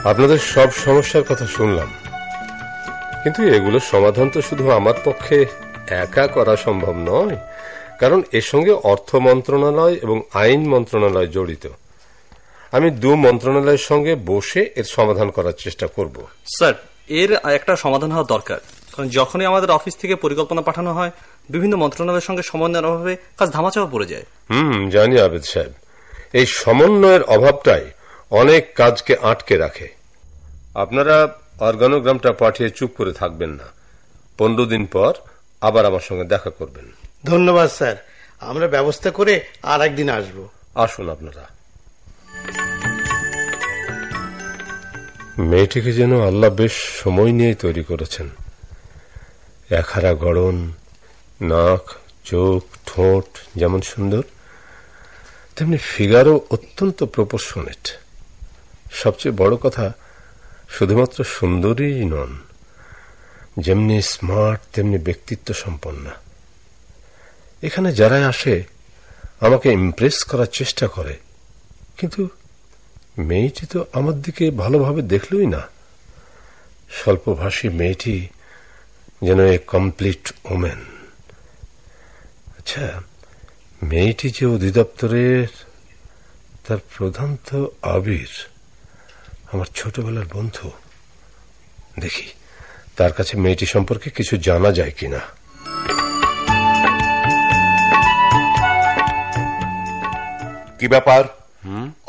আপনাদের সব সমস্যার কথা শুনলাম, কিন্তু এগুলোর সমাধান তো শুধু আমার পক্ষে একা করা সম্ভব নয়, কারণ এর সঙ্গে অর্থ মন্ত্রণালয় এবং আইন মন্ত্রণালয় জড়িত। আমি দু মন্ত্রণালয়ের সঙ্গে বসে এর সমাধান করার চেষ্টা করব। স্যার, এর একটা সমাধান হওয়া দরকার, কারণ যখনই আমাদের অফিস থেকে পরিকল্পনা পাঠানো হয় বিভিন্ন মন্ত্রণালয়ের সঙ্গে সমন্বয়ের অভাবে কাজ ধামাচাপা পড়ে যায়। জানি আবেদ সাহেব, এই সমন্বয়ের অভাবটাই অনেক কাজকে আটকে রাখে। আপনারা অর্গানোগ্রামটা পাঠিয়ে চুপ করে থাকবেন না, 15 দিন পর আবার আমার সঙ্গে দেখা করবেন। ধন্যবাদ স্যার, আমরা ব্যবস্থা করে আর একদিন আসবো। আসুন আপনারা। মেয়েটিকে যেন আল্লাহ বেশ সময় নিয়ে তৈরি করেছেন। একহারা গড়ন, নাক, চোখ, ঠোঁট যেমন সুন্দর, তেমনি ফিগারও অত্যন্ত প্রপোর্শনেট। সবচেয়ে বড় কথা, শুধুমাত্র সুন্দরী নন, যেমনি স্মার্ট তেমনি ব্যক্তিত্ব সম্পন্ন। এখানে যারা আসে আমাকে ইমপ্রেস করার চেষ্টা করে, কিন্তু মেয়েটি তো আমার দিকে ভালোভাবে দেখলই না। স্বল্পভাষী মেয়েটি যেন এ কমপ্লিট ওমেন। আচ্ছা, মেয়েটি যে অধিদপ্তরের, তার প্রধান তো আবির, আমার ছোটবেলার বন্ধু। দেখি তার কাছে মেয়েটি সম্পর্কে কিছু জানা যায় কিনা। কি ব্যাপার,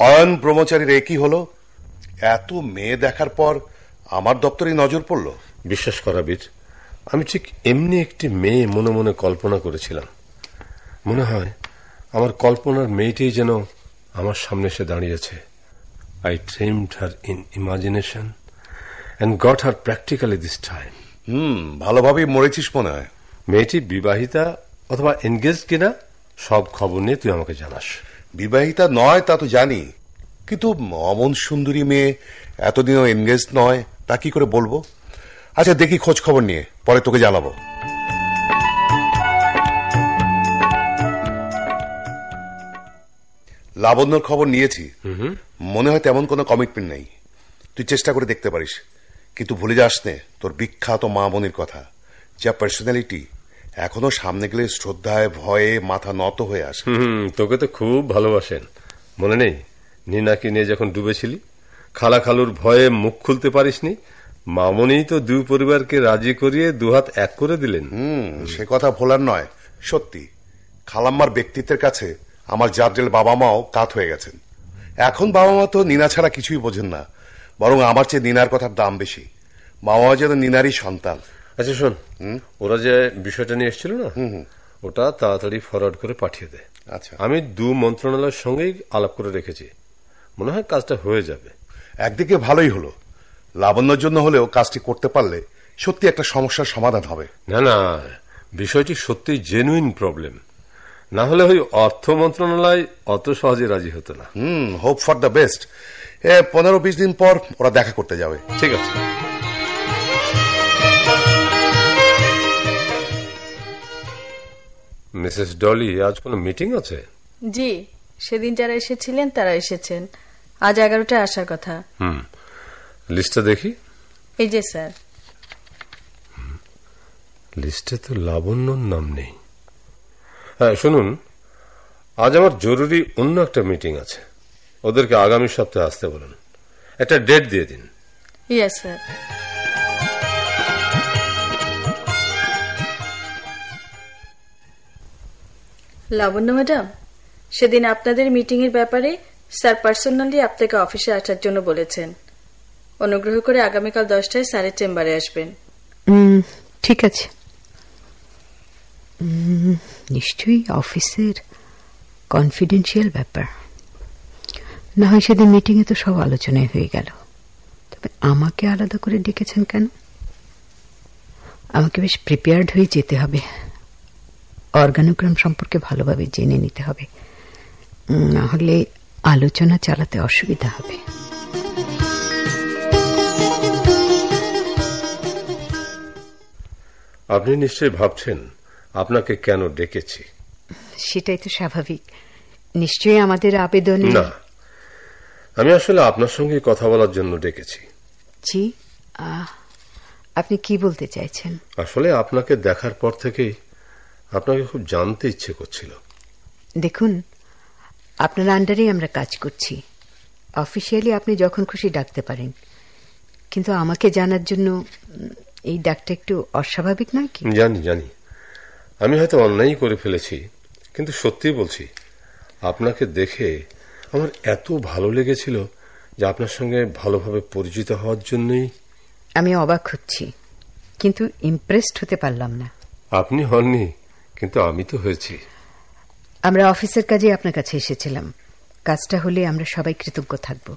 অয়ন ব্রহ্মচারীর একই হলো? এত মেয়ে দেখার পর আমার দপ্তরে নজর পড়ল। বিশ্বাস করা বীর, আমি ঠিক এমনি একটি মেয়ে মনে মনে কল্পনা করেছিলাম। মনে হয় আমার কল্পনার মেয়েটি যেন আমার সামনে এসে দাঁড়িয়েছে। I dreamed her in imagination and got her practically this time. ভালোভাবেই মরেছিস মনে হয়। মেয়েটি বিবাহিতা অথবা এনগেজ কিনা সব খবর নিয়ে তুই আমাকে জানাস। বিবাহিতা নয় তা তো জানি, কিন্তু অমন সুন্দরী মেয়ে এতদিনও এনগেজ নয় তা কি করে বলবো? আচ্ছা দেখি খোঁজ খবর নিয়ে পরে তোকে জানাবো। লাবণ্যর খবর নিয়েছি, মনে হয় তেমন কোনো কমিটমেন্ট নেই। তুই চেষ্টা করে দেখতে পারিস, কিন্তু ভুলে যাস নে তোর বিখ্যাত মা বোনের কথা। যা পার্সোনালিটি, এখনো সামনে গেলে শ্রদ্ধায় ভয়ে মাথা নত হয়ে আসে। তোকে তো খুব ভালোবাসেন, মনে নেই নীনাকে নিয়ে যখন ডুবেছিলি? খালা খালুর ভয়ে মুখ খুলতে পারিসনি, মামনি তো দুই পরিবারকে রাজি করিয়ে দুহাত এক করে দিলেন। সে কথা ভোলার নয়। সত্যি খালাম্মার ব্যক্তিত্বের কাছে আমার জাদ্রেল বাবা মাও কাত হয়ে গেছেন। এখন বাবা মা তো নীনা ছাড়া কিছুই বোঝেন না, বরং আমার চেয়ে নীনার কথার দাম বেশি। বাবা যেন নীনারই সন্তান। আচ্ছা শোন, ওরা যে বিষয়টা নিয়ে এসেছিল না, ওটা তাড়াতাড়ি ফরওয়ার্ড করে পাঠিয়ে দে। আচ্ছা, আমি দু মন্ত্রণালয়ের সঙ্গেই আলাপ করে রেখেছি, মনে হয় কাজটা হয়ে যাবে। একদিকে ভালোই হলো, লাবণ্যর জন্য হলেও কাজটি করতে পারলে সত্যি একটা সমস্যার সমাধান হবে। না না, বিষয়টি সত্যি জেনুইন প্রবলেম, না হলে ওই অর্থ মন্ত্রণালয় অত সহজে রাজি হতো না। Hope for the best. 15-20 দিন পর ওরা দেখা করতে যাবে। ঠিক আছে। মিসেস ডলি, আজ কোনো মিটিং আছে? জি, সেদিন যারা এসেছিলেন তারা এসেছেন। আজ 11টায় আসার কথা। লিস্টটা দেখি। এই যে স্যার। লিস্টে তো লাবণ্যর নাম নেই। হ্যাঁ শুনুন, আজ আমার জরুরি অন্য একটা মিটিং আছে, ওদেরকে আগামী সপ্তাহে আসতে বলুন। একটা ডেট দিয়ে দিন। Yes sir. লাবণ্য ম্যাডাম, সেদিন আপনাদের মিটিং এর ব্যাপারে স্যার পার্সোনালি আপনাকে অফিসে আসার জন্য বলেছেন। অনুগ্রহ করে আগামীকাল 10টায় স্যারের চেম্বারে আসবেন। ঠিক আছে। নিশ্চয়ই অফিসের কনফিডেন্সিয়াল ব্যাপার, না হয় সেদিন মিটিং এ তো সব আলোচনায় হয়ে গেল। তবে আমাকে আলাদা করে ডেকেছেন কেন? আমাকে বেশ প্রিপেয়ার্ড হয়ে যেতে হবে, অর্গানোগ্রাম সম্পর্কে ভালোভাবে জেনে নিতে হবে, না হলে আলোচনা চালাতে অসুবিধা হবে। আপনি নিশ্চয়ই ভাবছেন আপনাকে কেন ডেকেছি। সেটাই তো স্বাভাবিক। নিশ্চয়ই আমাদের আবেদনে। না, আমি আসলে আপনার সঙ্গে কথা বলার জন্য ডেকেছি। জি, আপনি কি বলতে চাইছেন? আসলে আপনাকে দেখার পর থেকেই আপনাকে খুব জানতে ইচ্ছে করছিল। দেখুন, আপনার আন্ডারেই আমরা কাজ করছি। অফিসিয়ালি আপনি যখন খুশি ডাকতে পারেন, কিন্তু আমাকে জানার জন্য এই ডাকটা একটু অস্বাভাবিক নয় কি? জানি জানি, আমি হয়তো অন্যায় করে ফেলেছি, কিন্তু সত্যি বলছি, আপনাকে দেখে আমার এত ভালো লেগেছিল যে আপনার সঙ্গে ভালোভাবে পরিচিত হওয়ার জন্যই। আমি অবাক হচ্ছি, কিন্তু ইমপ্রেসড হতে পারলাম না। আপনি হননি, কিন্তু আমি তো হয়েছি। আমরা অফিসের কাজে আপনার কাছে এসেছিলাম। কাজটা হলে আমরা সবাই কৃতজ্ঞ থাকব।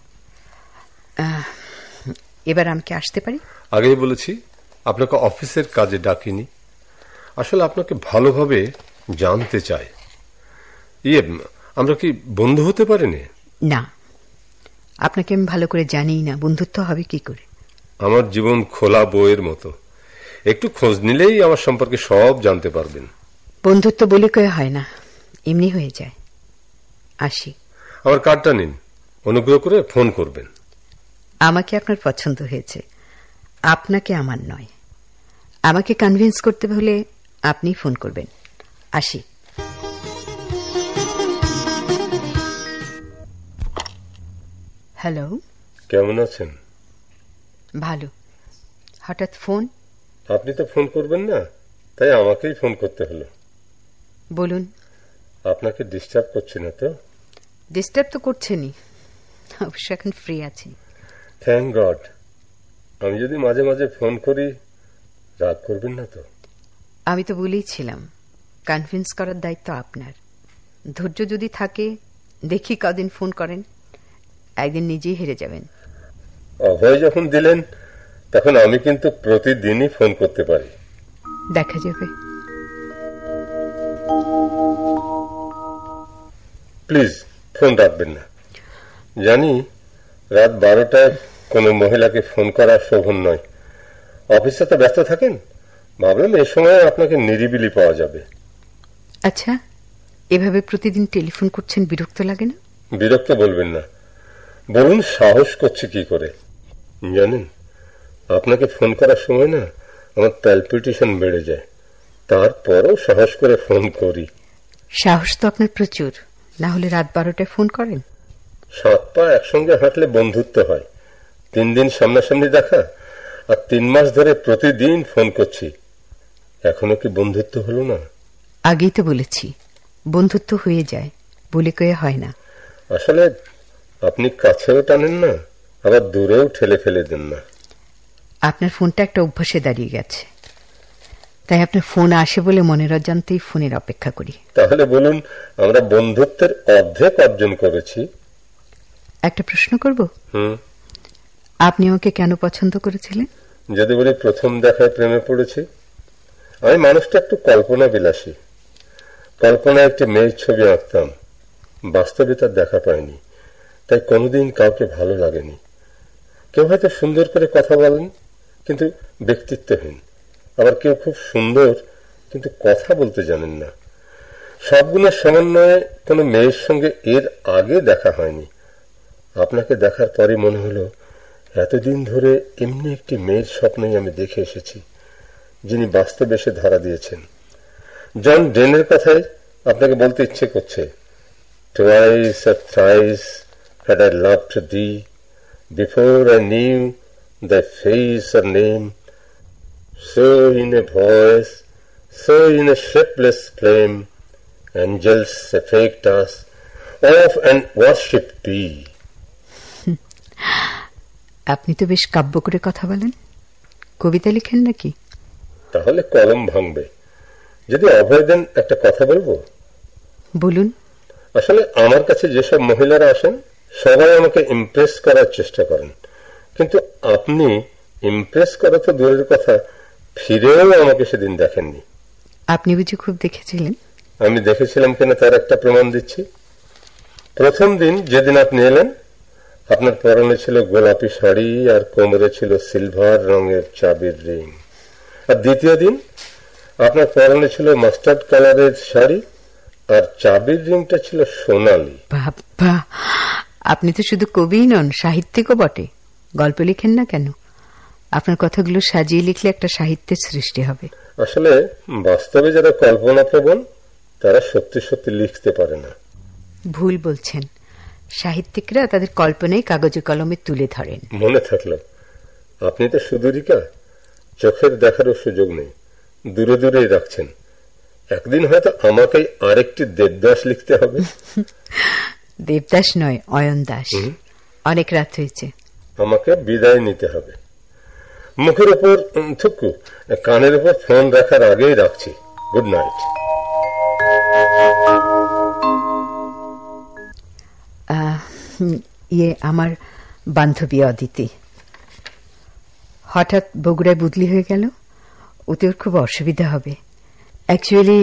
এবার আমি কি আসতে পারি? আগেই বলেছি, আপনাকে অফিসের কাজে ডাকিনি। আসলে আপনাকে ভালোভাবে জানতে চাই। আমরা কি বন্ধু হতে পারিনি? না, আপনাকে আমি ভালো করে জানি না, বন্ধুত্ব হবে কি করে? আমার জীবন খোলা বইয়ের মতো, একটু খোঁজ নিলেই আমার সম্পর্কে সব জানতে পারবেন। বন্ধুত্ব বলে কয়ে হয় না, এমনি হয়ে যায়। আসি। আমার কার্ডটা নিন, অনুগ্রহ করে ফোন করবেন। আমাকে আপনার পছন্দ হয়েছে, আপনাকে আমার নয়। আমাকে কনভিন্স করতে হলে আপনি ফোন করবেন। আসি। হ্যালো, কেমন আছেন? ভালো। হঠাৎ ফোন? আপনি তো ফোন করবেন না, তাই আমাকেই ফোন করতে হলো। বলুন। আপনাকে ডিস্টার্ব করছি না তো? ডিস্টার্ব তো করছেনই, অবশ্য এখন ফ্রি আছি। Thank god. আমি যদি মাঝে মাঝে ফোন করি, রাগ করবেন না তো? আমি তো বলেইছিলাম, কনভিন্স করার দায়িত্ব আপনার। ধৈর্য যদি থাকে, দেখি কদিন ফোন করেন, একদিন নিজেই হেরে যাবেন। অভয় যখন দিলেন, তখন আমি কিন্তু প্রতিদিনই ফোন করতে পারি। দেখা যাবে। প্লিজ ফোন রাখবেন না। জানি রাত 12টায় কোনো মহিলাকে ফোন করা শোভন নয়। অফিসে তো ব্যস্ত থাকেন, ভাবলাম এই সময় আপনাকে নিরিবিলি পাওয়া যাবে। আচ্ছা, এভাবে প্রতিদিন টেলিফোন করছেন, বিরক্ত লাগে না? বিরক্ত বলবেন না, বলুন সাহস করছে কি করে। জানেন, আপনাকে ফোন করার সময় না আমার প্যালপিটেশন বেড়ে যায়, তারপরও সাহস করে ফোন করি। সাহস তো আপনার প্রচুর, না হলে রাত 12টায় ফোন করেন? 7 পা একসঙ্গে হাঁটলে বন্ধুত্ব হয়। 3 দিন সামনাসামনি দেখা, আর 3 মাস ধরে প্রতিদিন ফোন করছি, এখনো কি বন্ধুত্ব হলো না? আগেই তো বলেছি, বন্ধুত্ব হয়ে যায়, বলে কয়ে হয় না। আসলে আপনি কাছেও টানেন না, আবার দূরেও ঠেলে ফেলে দেন না। আপনার ফোনটা একটা অভ্যাসে দাঁড়িয়ে গেছে, তাই আপনার ফোন আসে বলে মনের অজান্তেই ফোনের অপেক্ষা করি। তাহলে বলুন, আমরা বন্ধুত্বের অর্ধেক অর্জন করেছি। একটা প্রশ্ন করব? আপনি আমাকে কেন পছন্দ করেছিলেন? যদি বলি প্রথম দেখায় প্রেমে পড়েছি। আমি মানুষটা একটু কল্পনা বিলাসী। কল্পনায় একটি মেয়ের ছবি আঁকতাম, বাস্তবে তার দেখা পাইনি, তাই কোনোদিন কাউকে ভালো লাগেনি। কেউ হয়তো সুন্দর করে কথা বলেন, কিন্তু ব্যক্তিত্বহীন। আবার কেউ খুব সুন্দর, কিন্তু কথা বলতে জানেন না। সবগুলোর সমন্বয়ে কোনো মেয়ের সঙ্গে এর আগে দেখা হয়নি। আপনাকে দেখার পরে মনে হলো, এতদিন ধরে এমনি একটি মেয়ের স্বপ্নই আমি দেখে এসেছি, যিনি বাস্তবে এসে ধরা দিয়েছেন। জন ডেনের কথাই আপনাকে বলতে ইচ্ছে করছে। Twice or thrice had I loved thee, before I knew thy face or name. So in a voice, so in a shapeless flame, angels affect us of and worship thee. আপনি তো বেশ কাব্য করে কথা বলেন, কবিতা লিখেন নাকি? তাহলে কলম ভাঙবে। যদি অভয় দেন একটা কথা বলবো? বলুন। আসলে আমার কাছে যেসব মহিলারা আসেন, সবাই আমাকে ইমপ্রেস করার চেষ্টা করেন, কিন্তু আপনি ইমপ্রেস করা তো দূরের কথা, ফিরেও আমাকে সেদিন দেখেননি। আপনি বুঝি খুব দেখেছিলেন? আমি দেখেছিলাম কিনা তার একটা প্রমাণ দিচ্ছি। প্রথম দিন যেদিন আপনি এলেন, আপনার পরনে ছিল গোলাপি শাড়ি আর কোমরে ছিল সিলভার রঙের চাবির রিং। আর দ্বিতীয় দিন আপনার পরনে ছিল মাস্টার্ড কালারের শাড়ি, আর চাবির রিংটা ছিল সোনালি। বাবা, আপনি তো শুধু কবিই নন, সাহিত্যিকও বটে। গল্প লিখেন না কেন? আপনার কথাগুলো সাজিয়ে লিখলে একটা সাহিত্যের সৃষ্টি হবে। আসলে বাস্তবে যারা কল্পনা প্রবণ তারা সত্যি সত্যি লিখতে পারে না। ভুল বলছেন। সাহিত্যিকরা তাদের কল্পনায় কাগজে কলমে তুলে ধরেন। মনে থাকলো, আপনি তো সুদূরিকা, চোখের দেখারও সুযোগ নেই, দূরে দূরেই রাখছেন। একদিন হয়তো আমাকে আরেকটি দেবদাস লিখতে হবে। দেবদাস নয়, অয়ন দাস। অনেক রাত হয়েছে, আমাকে বিদায় নিতে হবে। মুখের উপর থুকু, কানের উপর ফোন রাখার আগেই রাখছি। Good night. আমার বান্ধবী অদিতি হঠাৎ বগুড়ায় বদলি হয়ে গেল। ওতে ওর খুব অসুবিধা হবে। অ্যাকচুয়ালি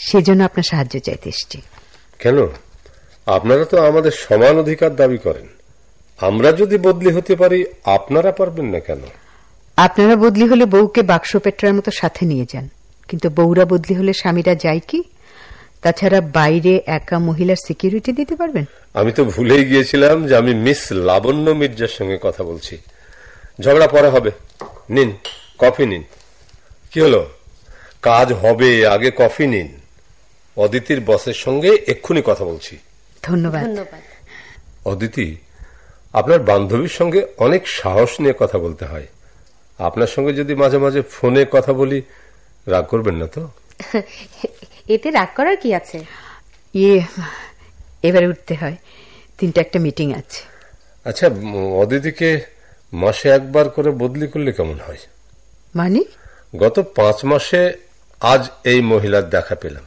সেজন্য আপনার সাহায্য চাইতে এসছি। কেন? আপনারা তো আমাদের সমান অধিকার দাবি করেন। আমরা যদি বদলি হতে পারি, আপনারা পারবেন না কেন? আপনারা বদলি হলে বউকে বাক্স পেট্রার মতো সাথে নিয়ে যান, কিন্তু বউরা বদলি হলে স্বামীরা যায় কি? তাছাড়া বাইরে একা মহিলার সিকিউরিটি দিতে পারবেন? আমি তো ভুলেই গিয়েছিলাম যে আমি মিস লাবণ্য মির্জার সঙ্গে কথা বলছি। ঝগড়া পরে হবে। নিন, কফি নিন। কি হলো? কাজ হবে, আগে কফি নিন। অদিতির বসের সঙ্গে এক্ষুনি কথা বলছি। ধন্যবাদ। অদিতি, আপনার বান্ধবীর সঙ্গে অনেক সাহস নিয়ে কথা বলতে হয়। আপনার সঙ্গে যদি মাঝে মাঝে ফোনে কথা বলি, রাগ করবেন না তো? এতে রাগ করার কি আছে? এবারে উঠতে হয়, 3টা একটা মিটিং আছে। আচ্ছা, অদিতিকে মাসে একবার করে বদলি করলে কেমন হয়? মানে? গত 5 মাসে আজ এই মহিলার দেখা পেলাম।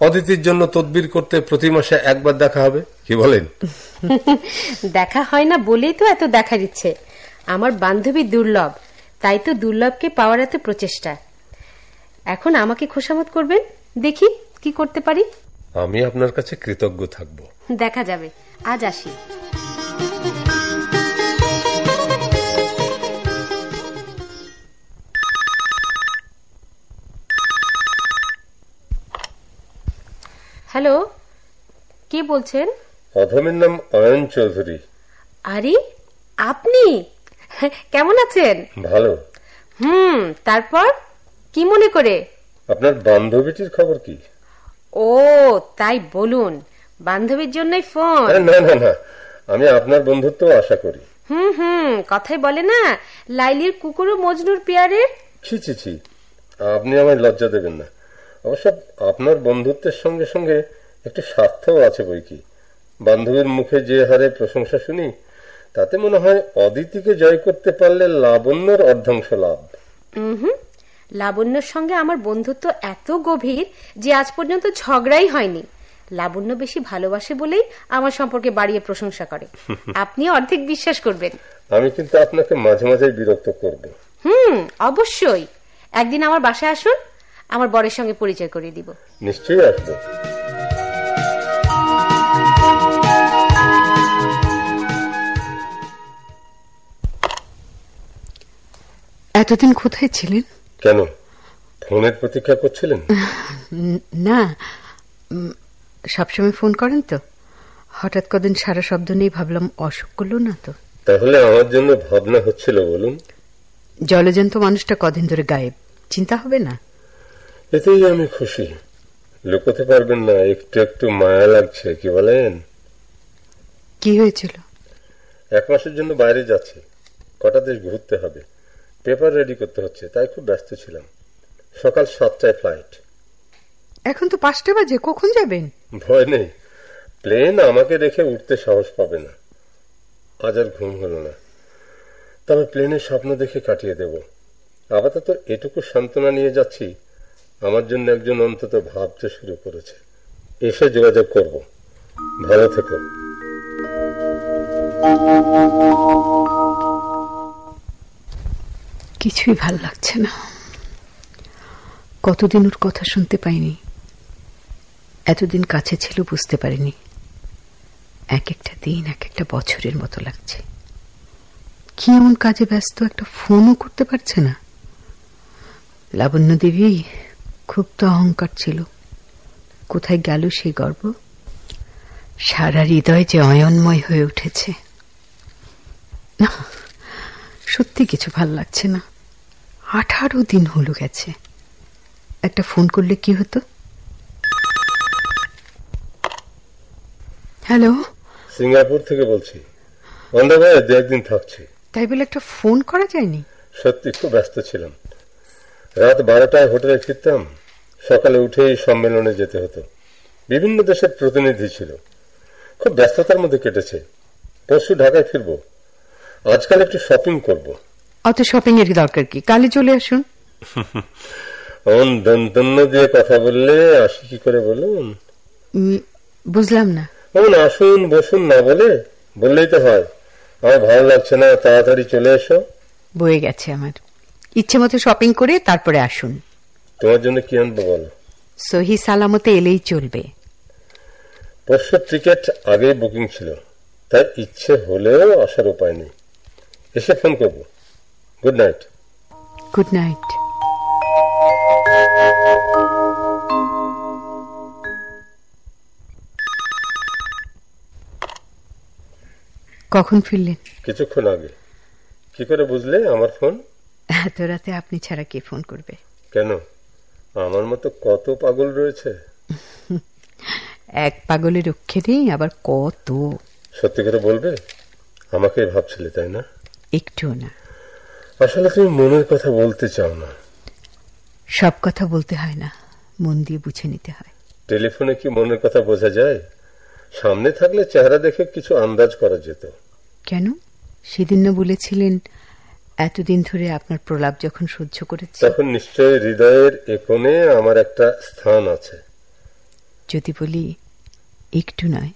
অদিতির জন্য তদবির করতে প্রতি মাসে একবার দেখা হবে, কি বলেন? দেখা হয় না বলেই তো এত দেখার ইচ্ছে। আমার বান্ধবী দুর্লভ, তাই তো দুর্লভকে পাওয়ার এত প্রচেষ্টা। এখন আমাকে খোশামত করবেন, দেখি কি করতে পারি। আমি আপনার কাছে কৃতজ্ঞ থাকব। দেখা যাবে। আজ আসি। হ্যালো, কে বলছেন? অধমের নাম অয়ন চৌধুরী। আরে, আপনি কেমন আছেন? ভালো। তারপর কি মনে করে? আপনার বান্ধবীটির খবর কি? ও তাই বলুন, বান্ধবীর জন্যই ফোন? না না না, আমি আপনার বন্ধুত্ব আশা করি। কথাই বলে না, লাইলির কুকুর ও মজনুর পেয়ারের। ছি ছি ছি, আপনি আমায় লজ্জা দেবেন না। অবশ্য আপনার বন্ধুত্বের সঙ্গে সঙ্গে একটু স্বার্থও আছে বই কি। বান্ধবীর মুখে যে হারে প্রশংসা শুনি, তাতে মনে হয় অদিতিকে জয় করতে পারলে লাবণ্যর অর্ধাংশ লাভ। লাবণ্যর সঙ্গে আমার বন্ধুত্ব এত গভীর যে আজ পর্যন্ত ঝগড়াই হয়নি। লাবণ্য বেশি ভালোবাসে বলেই আমার সম্পর্কে বাড়িয়ে প্রশংসা করে। আপনি অর্ধেক বিশ্বাস করবেন। আমি কিন্তু আপনাকে মাঝে মাঝে বিরক্ত করব। অবশ্যই। একদিন আমার বাসায় আসুন, আমার বরের সঙ্গে পরিচয় করিয়ে দিব। নিশ্চয়ই আসবো। এতদিন কোথায় ছিলেন? কেন, ফোনের প্রতীক্ষা করছিলেন? না, সবসময় ফোন করেন তো। হঠাৎ কদিন সারা শব্দ নেই, ভাবলাম অসুখ করলো না তো। তাহলে আমার জন্য ভাবনা হচ্ছিল বলুন? জলজন্ত মানুষটা কদিন ধরে গায়েব, চিন্তা হবে না? এতেই আমি খুশি। লুকোতে পারবেন না, একটু একটু মায়া লাগছে, কি বলেন? কি হয়েছিল? 1 মাসের জন্য বাইরে যাচ্ছি, কটা দেশ ঘুরতে হবে, পেপার রেডি করতে হচ্ছে, তাই খুব ব্যস্ত ছিলাম। সকাল 7টায় ফ্লাইট। এখন তো 5টা বাজে, কখন যাবেন? ভয় নেই, প্লেন আমাকে রেখে উঠতে সাহস পাবে না। আজ আর ঘুম হলো না, তবে প্লেনের স্বপ্ন দেখে কাটিয়ে দেব। আপাতত এটুকু সান্ত্বনা নিয়ে যাচ্ছি, আমার জন্য একজন অন্তত ভাবতে শুরু করেছে। এসে যোগাযোগ করব। ভালো থেকো। কিছুই ভাল লাগছে না। কতদিন ওর কথা শুনতে পাইনি। এতদিন কাছে ছিল, বুঝতে পারিনি। এক একটা দিন এক একটা বছরের মতো লাগছে। কি এমন কাজে ব্যস্ত, একটা ফোনও করতে পারছে না। লাবণ্য দেবী খুব তো অহংকার ছিল, কোথায় গেল সেই গর্ব? সারা হৃদয় যে অয়নময় হয়ে উঠেছে। না, সত্যি কিছু ভাল লাগছে না। 18 দিন হলো গেছে। একটা ফোন করলে কি হতো? হ্যালো, সিঙ্গাপুর থেকে বলছি। অন্ধ্রভাবে 2-1 দিন থাকছি। তাই বলে একটা ফোন করা যায়নি? সত্যি খুব ব্যস্ত ছিলাম। রাত 12টায় হোটেলে ফিরতাম, সকালে উঠেই সম্মেলনে যেতে হতো। বিভিন্ন দেশের প্রতিনিধি ছিল, খুব ব্যস্ততার মধ্যে কেটেছে। পরশু ঢাকায় ফিরবো। আজকাল একটু শপিং করব। অত শপিং এর দরকার কি? কালে চলে আসুন। অন দন্তন্য দিয়ে কথা বললে আসি কি করে বলুন? বুঝলাম না। অন আসুন বসুন না বললেই তো হয়। আমার ভালো লাগছে না, তাড়াতাড়ি চলে এসো। বয়ে গেছে আমার। ইচ্ছে মতো শপিং করে তারপরে আসুন। তোমার জন্য কি আনবো বলো? সহি সালামতে এলেই চলবে। পরশুর টিকিট আগেই বুকিং ছিল, তাই ইচ্ছে হলেও আসার উপায় নেই। এসে ফোন করবো। Good night. Good night. কখন ফিরলেন? কিছুক্ষণ আগে। কি করে বুঝলে আমার ফোন? এত রাতে আপনি ছাড়া কে ফোন করবে? কেন, আমার মতো কত পাগল রয়েছে। এক পাগলের রক্ষে নেই, আবার কত। সত্যি করে বলবে? আমাকে ভাবছিলে তাই না? একটুও না। আসলে তুমি মনের কথা বলতে চাও না। সব কথা বলতে হয় না, মন দিয়ে বুঝে নিতে হয়। টেলিফোনে কি মনের কথা বোঝা যায়? সামনে থাকলে চেহারা দেখে কিছু আন্দাজ করা যেত। কেন? সেদিন না বলেছিলেন এতদিন ধরে আপনার প্রলাপ যখন সহ্য করেছি, তখন নিশ্চয়ই হৃদয়ের কোণে আমার একটা স্থান আছে। যদি বলি একটু নয়,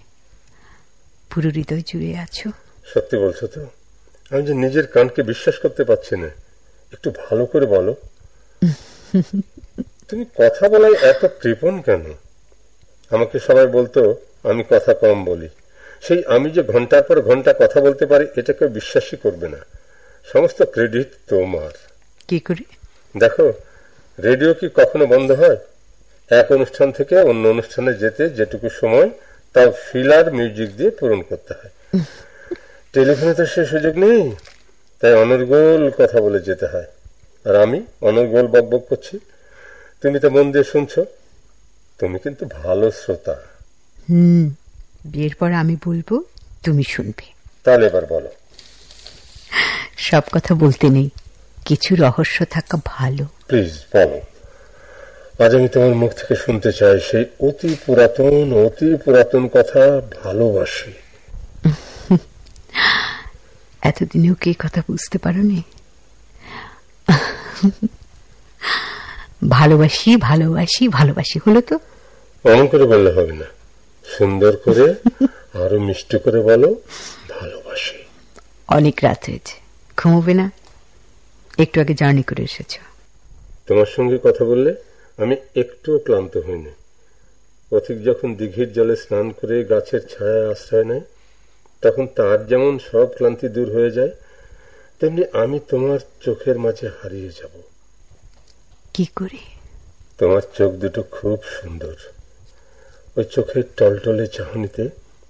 পুরো হৃদয় জুড়ে আছো। সত্যি বলছো তো? আমি যে নিজের কানকে বিশ্বাস করতে পারছি না। একটু ভালো করে বলো। তুমি কথা বলায় এত কৃপণ কেন? আমাকে সবাই বলতো আমি কথা কম বলি। সেই আমি যে ঘন্টার পর ঘন্টা কথা বলতে পারি, এটা কেউ বিশ্বাসই করবে না। সমস্ত ক্রেডিট তোমার। কি করে? দেখো, রেডিও কি কখনো বন্ধ হয়? এক অনুষ্ঠান থেকে অন্য অনুষ্ঠানে যেতে যেটুকু সময়, তাও ফিলার মিউজিক দিয়ে পূরণ করতে হয়। টেলিফোনে তো সে সুযোগ নেই, তাই অনর্গল কথা বলে যেতে হয়। আর আমি অনর্গল বকবক করছি, তুমি তো মন দিয়ে শুনছো। তুমি কিন্তু ভালো শ্রোতা। বিয়ের পর আমি বলবো, তুমি শুনবে। তাহলে এবার বলো। সব কথা বলতে নেই, কিছু রহস্য থাকা ভালো। প্লিজ বলো। আজ আমি তোমার মুখ থেকে শুনতে চাই সেই অতি পুরাতন কথা, ভালোবাসি। এতদিনেও কি কথা বুঝতে পারোনি? ভালোবাসি ভালোবাসি ভালোবাসি হলো তো। অমন করে বললে হবে না, সুন্দর করে আরো মিষ্টি করে বলো, ভালোবাসি। অনেক রাত হয়েছে, ঘুমোবে না? একটু আগে জার্নি করে এসেছ। তোমার সঙ্গে কথা বললে আমি একটুও ক্লান্ত হইনি। পথিক যখন দিঘির জলে স্নান করে গাছের ছায়ায় আশ্রয় নেয়, তখন তার যেমন সব ক্লান্তি দূর হয়ে যায়, তেমনি আমি তোমার চোখের মাঝে হারিয়ে যাব। কি করে? তোমার চোখ দুটো খুব সুন্দর। ওই চোখের টলটলে চাহনিতে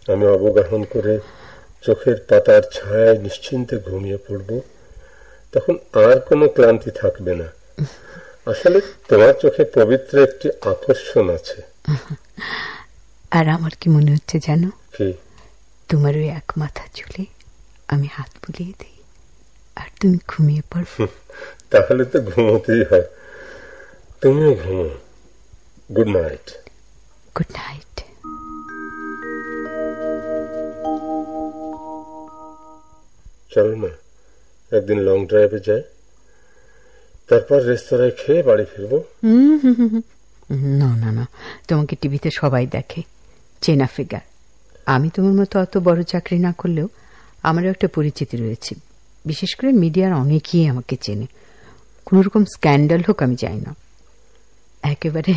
আমি অবগাহন করে চোখের পাতার ছায়ায় নিশ্চিন্তে ঘুমিয়ে পড়ব। তখন আর কোনো ক্লান্তি থাকবে না। আসলে তোমার চোখে পবিত্র একটি আকর্ষণ আছে। আর আমার কি মনে হচ্ছে জানো? কি? তোমার ওই এক মাথা চুলে আমি হাত বুলিয়ে দিই আর তুমি ঘুমিয়ে পড়ো। তাহলে তো ঘুমোতেই হয়। তুমিও ঘুমো। Good night. Good night. চলো না একদিন লং ড্রাইভে যাই, তারপর রেস্তোরাঁয় খেয়ে বাড়ি ফিরবো। না না না, তোমাকে টিভিতে সবাই দেখে, চেনা ফিগার। আমি তোমার মতো অত বড় চাকরি না করলেও আমারও একটা পরিচিতি রয়েছে। বিশেষ করে মিডিয়ার অনেকেই আমাকে চেনে। কোন রকম স্ক্যান্ডাল হোক আমি চাই না। একেবারে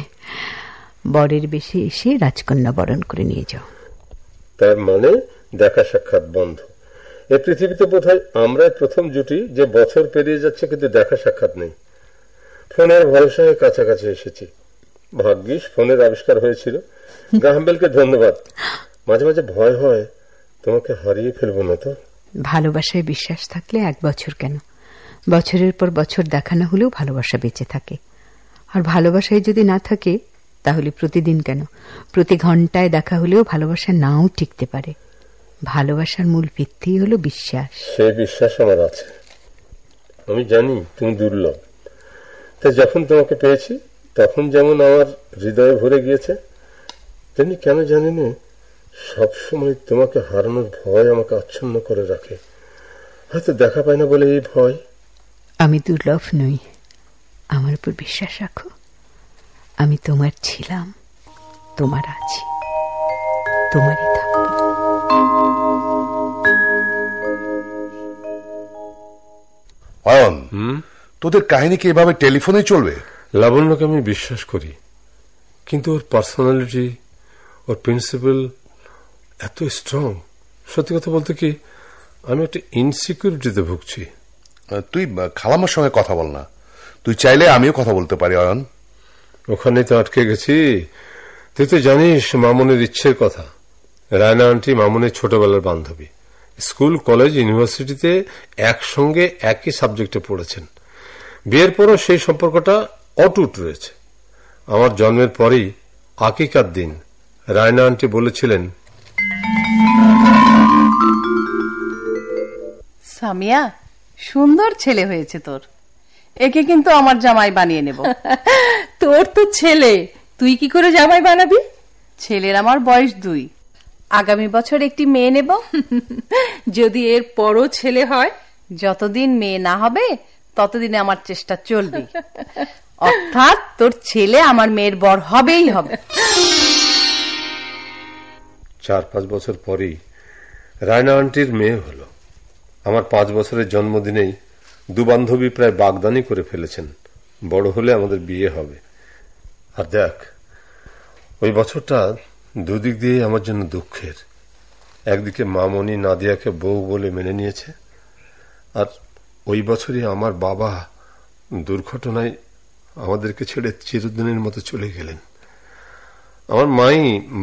বরের বেশি এসে রাজকন্যা বরণ করে নিয়ে যাও। তার মানে দেখা সাক্ষাৎ বন্ধ। এই পৃথিবীতে বোধহয় আমরাই প্রথম জুটি যে বছর পেরিয়ে যাচ্ছে কিন্তু দেখা সাক্ষাৎ নেই। ফোনের ভরসায় কাছাকাছি এসেছি। ভাগ্যিস ফোনের আবিষ্কার হয়েছিল। গ্রাহাম বেলকে ধন্যবাদ, মাঝে মাঝে ভয় হয় তোমাকে হারিয়ে ফেলবো না তো। ভালোবাসায় বিশ্বাস থাকলে 1 বছর কেন, বছরের পর বছর দেখা না হলেও ভালোবাসা বেঁচে থাকে। আর ভালোবাসায় যদি না থাকে তাহলে প্রতিদিন কেন, প্রতি ঘন্টায় দেখা হলেও ভালোবাসা নাও টিকতে পারে। ভালোবাসার মূল ভিত্তি হলো বিশ্বাস। সেই বিশ্বাস আমার আছে। আমি জানি তুমি দুর্লভ, তাই যখন তোমাকে পেয়েছি তখন যেমন আমার হৃদয়ে ভরে গিয়েছে, তেমনি কেন জানি না সবসময় তোমাকে হারানোর ভয় আমাকে আচ্ছন্ন করে রাখে। হয়তো দেখা পাই না বলে এই ভয়। আমি দুর্লভ নই, আমার উপর বিশ্বাস রাখো। আমি তোমার ছিলাম, তোমার আছি, তোমারই থাকবো। অয়ন, তোদের কাহিনী কি এভাবে টেলিফোনে চলবে? লাবণ্যকে আমি বিশ্বাস করি, কিন্তু ওর পার্সোনালিটি, ওর প্রিন্সিপাল এত স্ট্রং। সত্যি কথা বলতে কি, আমি একটা ইনসিকিউরিটিতে ভুগছি। তুই খালাম্মার সঙ্গে কথা বল না, তুই চাইলে আমিও কথা বলতে পারি। অয়ন, ওখানে তো আটকে গেছি। তুই তো জানিস মামুনের ইচ্ছের কথা। রায়না আন্টি মামুনের ছোটবেলার বান্ধবী, স্কুল কলেজ ইউনিভার্সিটিতে একসঙ্গে একই সাবজেক্টে পড়েছেন। বিয়ের পরও সেই সম্পর্কটা অটুট রয়েছে। আমার জন্মের পরেই আকিকার দিন রায়না আন্টি বলেছিলেন, সামিয়া, সুন্দর ছেলে হয়েছে তোর, একে কিন্তু আমার জামাই বানিয়ে নেব। তোর তো ছেলে, তুই কি করে জামাই বানাবি? ছেলের আমার বয়স 2, আগামী বছর একটি মেয়ে নেব। যদি এর পরও ছেলে হয়, যতদিন মেয়ে না হবে ততদিনে আমার চেষ্টা চলবে। অর্থাৎ তোর ছেলে আমার মেয়ের বর হবেই হবে। 4-5 বছর পরেই রায়না আন্টির মেয়ে হলো। আমার 5 বছরের জন্মদিনেই 2 বান্ধবী প্রায় বাগদানি করে ফেলেছেন, বড় হলে আমাদের বিয়ে হবে। আর দেখ, ওই বছরটা দুদিক দিয়ে আমার জন্য দুঃখের। একদিকে মামনি নাদিয়াকে বউ বলে মেনে নিয়েছে, আর ওই বছরই আমার বাবা দুর্ঘটনায় আমাদেরকে ছেড়ে চিরদিনের মতো চলে গেলেন। আমার মাই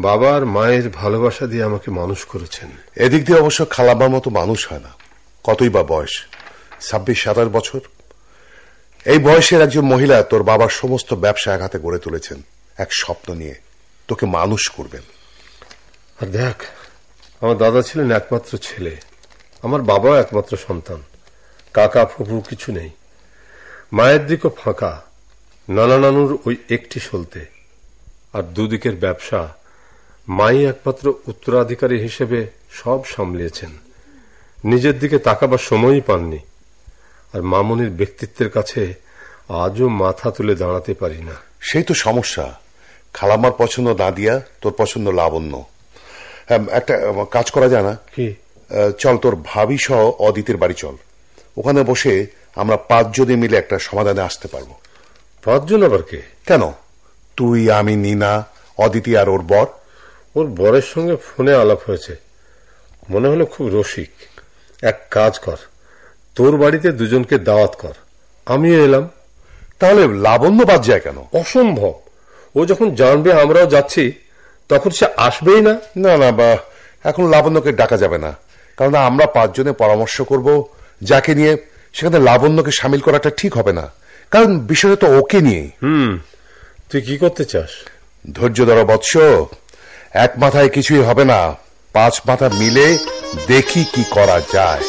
বাবা আর মায়ের ভালোবাসা দিয়ে আমাকে মানুষ করেছেন। এদিক দিয়ে অবশ্য খালাম্মার মতো মানুষ হয় না। কতই বা বয়স, 26-27 বছর। এই বয়সের একজন মহিলা তোর বাবার সমস্ত ব্যবসা এক হাতে গড়ে তুলেছেন, এক স্বপ্ন নিয়ে তোকে মানুষ করবেন। আর দেখ, আমার দাদা ছিলেন একমাত্র ছেলে, আমার বাবাও একমাত্র সন্তান। কাকা ফুফু কিছু নেই, মায়ের দিকও ফাঁকা, নানা নানুর ওই একটি সলতে। আর দুদিকের ব্যবসা মাই একমাত্র উত্তরাধিকারী হিসেবে সব সামলিয়েছেন, নিজের দিকে তাকাবার সময়ই পাননি। আর মামনির ব্যক্তিত্বের কাছে আজও মাথা তুলে দাঁড়াতে পারি না। সেই তো সমস্যা। খালাম্মার পছন্দ নাদিয়া, তোর পছন্দ লাবণ্য। একটা কাজ করা যায় না? কি? চল, তোর ভাবি সহ অদিতের বাড়ি চল। ওখানে বসে আমরা 5 জনে মিলে একটা সমাধানে আসতে পারবো। 5 জন আবার কে? কেন, তুই, আমি, নীনা, অদিতি আর ওর বর। ওর বরের সঙ্গে ফোনে আলাপ হয়েছে, মনে হলো খুব রসিক। এক কাজ কর, তোর বাড়িতে 2 জনকে দাওয়াত কর, আমিও এলাম। তাহলে লাবণ্য বাদ যায় কেন? অসম্ভব। ও যখন জানবে আমরাও যাচ্ছি, তখন সে আসবেই না। না না, বা এখন লাবণ্যকে ডাকা যাবে না, কারণ আমরা 5 জনে পরামর্শ করব যাকে নিয়ে, সেখানে লাবণ্যকে সামিল করাটা ঠিক হবে না, কারণ বিষয়টা তো ওকে নিয়ে। তুই কি করতে চাস? ধৈর্য ধর বৎস, এক মাথায় কিছুই হবে না, 5 মাথা মিলে দেখি কি করা যায়।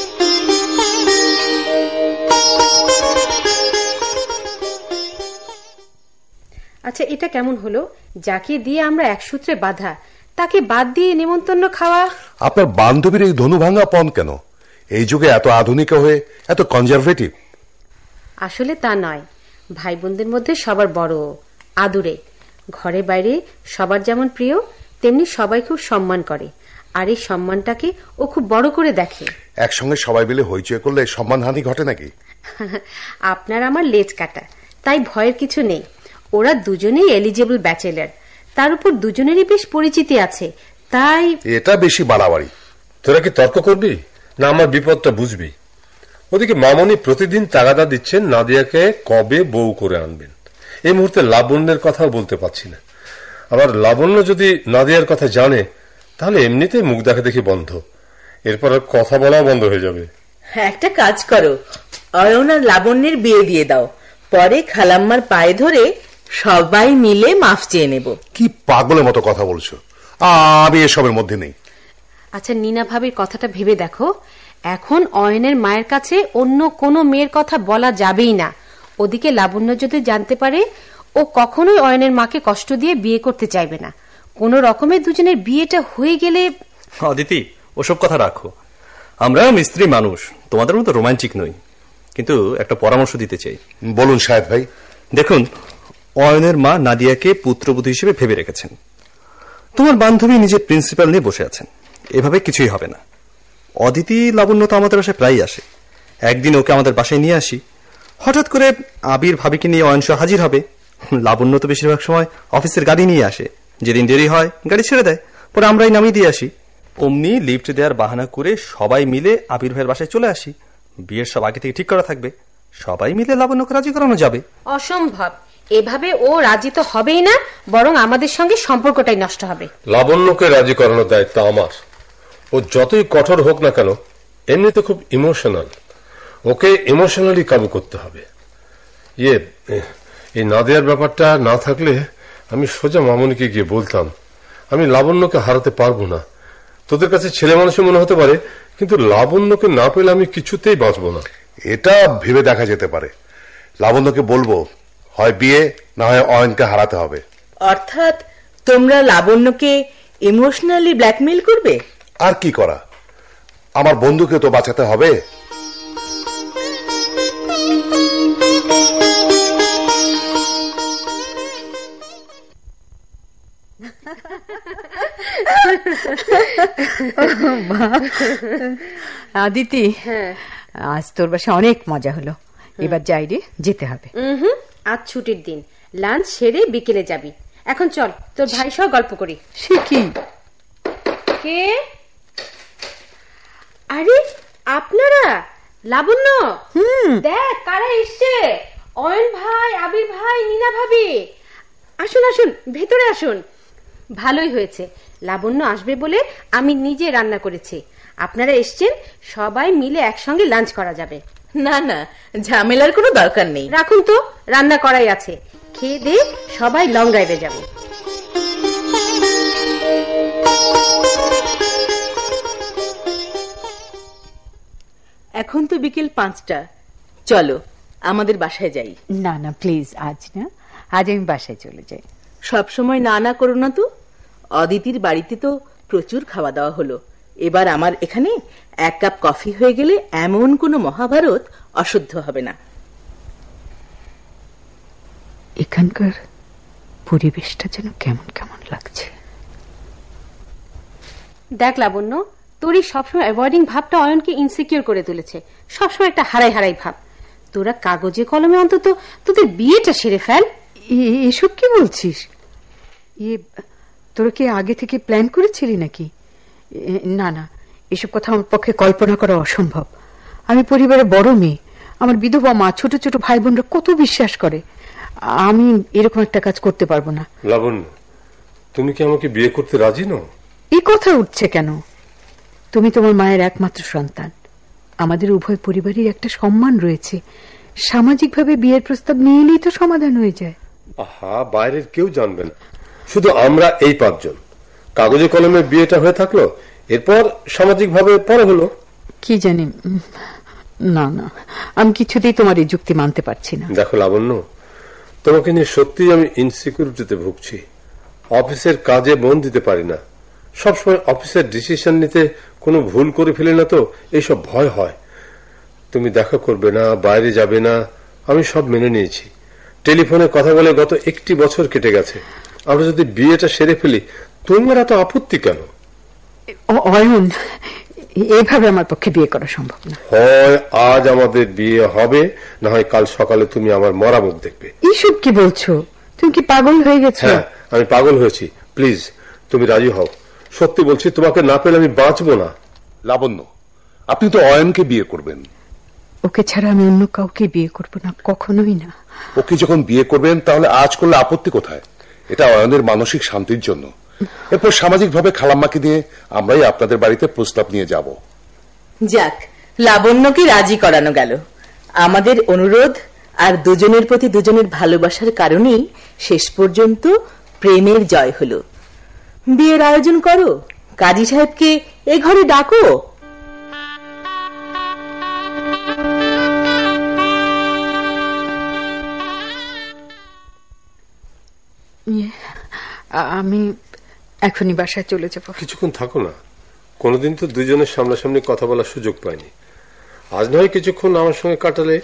আচ্ছা, এটা কেমন হলো? যাকে দিয়ে আমরা এক সূত্রে বাঁধা, তাকে বাদ দিয়ে নেমন্তন্ন খাওয়া। আপনার বান্ধবীর এই ধনুভাঙ্গা পণ কেন? এই যুগে এত আধুনিক হয়ে এত কনজারভেটিভ। আসলে তা নয়, ভাই বোনদের মধ্যে সবার বড়, আদুরে, ঘরে বাইরে সবার যেমন প্রিয়, তেমনি সবাই খুব সম্মান করে। আর এই সম্মানটাকে ও খুব বড় করে দেখে। একসঙ্গে সবাই মিলে হইচই করলে সম্মানহানি ঘটে নাকি? আপনার আমার লেজ কাটা, তাই ভয়ের কিছু নেই। ওরা দুজনেই এলিজেবল ব্যাচেলার, তার উপর দুজনেরই বেশ পরিচিতি আছে, তাই এটা বেশি বাড়াবাড়ি। তোরা কি তর্ক করবি না আমার বিপদটা বুঝবি? ওদিকে মামনি প্রতিদিন তাগাদা দিচ্ছেন নাদিয়াকে কবে বউ করে আনবেন। এই মুহূর্তে লাবণ্যের কথাও বলতে পারছি না। আবার লাবণ্য যদি নাদিয়ার কথা জানে, তাহলে এমনিতেই মুখ দেখা দেখি বন্ধ, এরপর আর কথা বলাও বন্ধ হয়ে যাবে। একটা কাজ করো, অয়ন আর লাবণ্যের বিয়ে দিয়ে দাও, পরে খালাম্মার পায়ে ধরে সবাই মিলে মাফ চেয়ে নেব। কি পাগলের মতো কথা বলছো, আমি এসবের মধ্যে নেই। আচ্ছা নীনা ভাবির কথাটা ভেবে দেখো, এখন অয়নের মায়ের কাছে অন্য কোনো মেয়ের কথা বলা যাবেই না। ওদিকে লাবণ্য যদি জানতে পারে, ও কখনোই অয়নের মাকে কষ্ট দিয়ে বিয়ে করতে চাইবে না। কোনো রকমের দুজনের বিয়েটা হয়ে গেলে। অদিতি, ওসব কথা রাখো, আমরা মিস্ত্রি মানুষ, তোমাদের মতো রোমান্টিক নই। কিন্তু একটা পরামর্শ দিতে চাই। বলুন শাহেদ ভাই। দেখুন, অয়নের মা নাদিয়াকে পুত্রবধূ হিসেবে ভেবে রেখেছেন। তোমার বান্ধবী নিজের প্রিন্সিপাল নিয়ে বসে আছেন, এভাবে কিছুই হবে না। অদিতি, লাবণ্য তো আমাদের বাসায় প্রায়ই আসে, একদিন ওকে আমাদের বাসায় নিয়ে আসি। হঠাৎ করে আবির ভাবিকে নিয়ে অয়ন সহ হাজির হবে। লাবণ্য তো বেশিরভাগ সময় অফিসের গাড়ি নিয়ে আসে, যেদিন দেরি হয় গাড়ি ছেড়ে দেয়, পরে আমরাই নামিয়ে দিয়ে আসি। অমনি লিফট দেওয়ার বাহানা করে সবাই মিলে আবির ভাইয়ের বাসায় চলে আসি। বিয়ের সব আগে থেকে ঠিক করা থাকবে, সবাই মিলে লাবণ্যকে রাজি করানো যাবে। অসম্ভব, এভাবে ও রাজি তো হবেই না, বরং আমাদের সঙ্গে সম্পর্কটাই নষ্ট হবে। লাবণ্যকে রাজি করানোর দায়িত্ব আমার। ও যতই কঠোর হোক না কেন, এমনিতে খুব ইমোশনাল, ওকে ইমোশনালি কাবু করতে হবে। এই নাদিয়ার ব্যাপারটা না থাকলে আমি সোজা মামুনিকে গিয়ে বলতাম, আমি লাবণ্যকে হারাতে পারবো না। তোদের কাছে ছেলে মানুষের মনে হতে পারে, কিন্তু লাবণ্যকে না পেলে আমি কিছুতেই বাঁচবো না। এটা ভেবে দেখা যেতে পারে। লাবণ্যকে বলবো, হয় বিয়ে না হয় অয়নকে হারাতে হবে। অর্থাৎ তোমরা লাবণ্যকে ইমোশনালি ব্ল্যাকমেইল করবে? আর কি করা, আমার বন্ধুকে তো বাঁচাতে হবে। আদিতি, আজ তোর বাসায় অনেক মজা হলো, এবার যাই রে, যেতে হবে। আজ ছুটির দিন, লাঞ্চ সেরে বিকেলে যাবি। এখন চল, তোর ভাই সহ গল্প করি। সে কি? কে? আরে আপনারা? লাবণ্য, দেখ কারা এসছে। অয়ন ভাই, আবির ভাই, নীনা ভাবি। আসুন আসুন, ভেতরে আসুন। ভালোই হয়েছে, লাবণ্য আসবে বলে আমি নিজে রান্না করেছি। আপনারা এসছেন, সবাই মিলে একসঙ্গে লাঞ্চ করা যাবে। না না, ঝামেলার কোনো দরকার নেই। রাখুন তো, রান্না করাই আছে, খেয়ে দিয়ে সবাই লং ড্রাইভে যাবে। এখন তো বিকেল 5টা, চলো আমাদের বাসায় যাই। না না প্লিজ, আজ না, আজ আমি বাসায় চলে যাই। সব সময় না না করো না তো। অদিতির বাড়িতে তো প্রচুর খাওয়া দাওয়া হলো, এবার আমার এখানে 1 কাপ কফি হয়ে গেলে এমন কোনো মহাভারত অশুদ্ধ হবে না। এখানকার পরিবেশটা যেন কেমন কেমন লাগছে। দেখ লাবণ্য, তোর সবসময় অ্যাভয়েডিং ভাবটা অয়নকে ইনসিকিউর করে তুলেছে। সবসময় একটা হারাই হারাই ভাব। তোরা কাগজে কলমে অন্তত তোদের বিয়েটা সেরে ফেল। এসব কি বলছিস? তোরা কি আগে থেকে প্ল্যান করেছিলি নাকি? না না, এসব কথা আমার পক্ষে কল্পনা করা অসম্ভব। আমি পরিবারের বড় মেয়ে, আমার বিধবা মা, ছোট ছোট ভাই বোনরা কত বিশ্বাস করে। আমি এরকম একটা কাজ করতে পারবো না। লাবণ্য, তুমি কি আমাকে বিয়ে করতে রাজি নও? এই কথা উঠছে কেন? তুমি তোমার মায়ের একমাত্র সন্তান, আমাদের উভয় পরিবারের একটা সম্মান রয়েছে। সামাজিকভাবে বিয়ের প্রস্তাব নিয়ে এলেই তো সমাধান হয়ে যায়। আহা, বাইরের কেউ জানবে না, শুধু আমরা এই 5 জন। কাগজে কলমে বিয়েটা হয়ে থাকলো, এরপর সামাজিক ভাবে পরে হলো। কি জানি, না না, আমি কিছুতেই তোমার এই যুক্তি মানতে পারছি না। দেখো লাবণ্য, তোমাকে নিয়ে সত্যিই আমি ইনসিকিউরিটিতে ভুগছি। অফিসের কাজে মন দিতে পারি না, সবসময় অফিসের ডিসিশন নিতে কোনো ভুল করে ফেলে না তো এইসব ভয় হয়। তুমি দেখা করবে না, বাইরে যাবে না, আমি সব মেনে নিয়েছি। টেলিফোনে কথা বলে গত 1টি বছর কেটে গেছে। আমরা যদি বিয়েটা সেরে ফেলি, তোমার এত আপত্তি কেন? অয়ন, এভাবে আমার পক্ষে বিয়ে করা সম্ভব না। হয় আজ আমাদের বিয়ে হবে, না হয় কাল সকালে তুমি আমার মরা মুখ দেখবে। এইসব কি বলছো? তুমি কি পাগল হয়ে গেছো? হ্যাঁ, আমি পাগল হয়েছি। প্লিজ তুমি রাজি হও। সত্যি বলছি, তোমাকে না পেলে আমি বাঁচবো না। লাবণ্য, আপনি তো অয়নকে বিয়ে করবেন। ওকে ছাড়া আমি অন্য কাউকে বিয়ে করব না, কখনোই না। ওকে যখন বিয়ে করবেন, তাহলে আজ করলে আপত্তি কোথায়? এটা অয়নের মানসিক শান্তির জন্য। এরপর সামাজিকভাবে খালাম্মাকে দিয়ে আমরাই আপনাদের বাড়িতে প্রস্তাব নিয়ে যাব। যাক, লাবণ্যকে রাজি করানো গেল। আমাদের অনুরোধ আর দুজনের প্রতি দুজনের ভালোবাসার কারণেই শেষ পর্যন্ত প্রেমের জয় হলো। বিয়ের আয়োজন করো, কাজী সাহেবকে এ ঘরে ডাকো। আমি এখনই বাসায় চলে যাব। কিছুক্ষণ থাকো না, কোনোদিন তো দুজনের সামনাসামনি কথা বলার সুযোগ পাইনি। আজ নয় কিছুক্ষণ আমার সঙ্গে কাটালে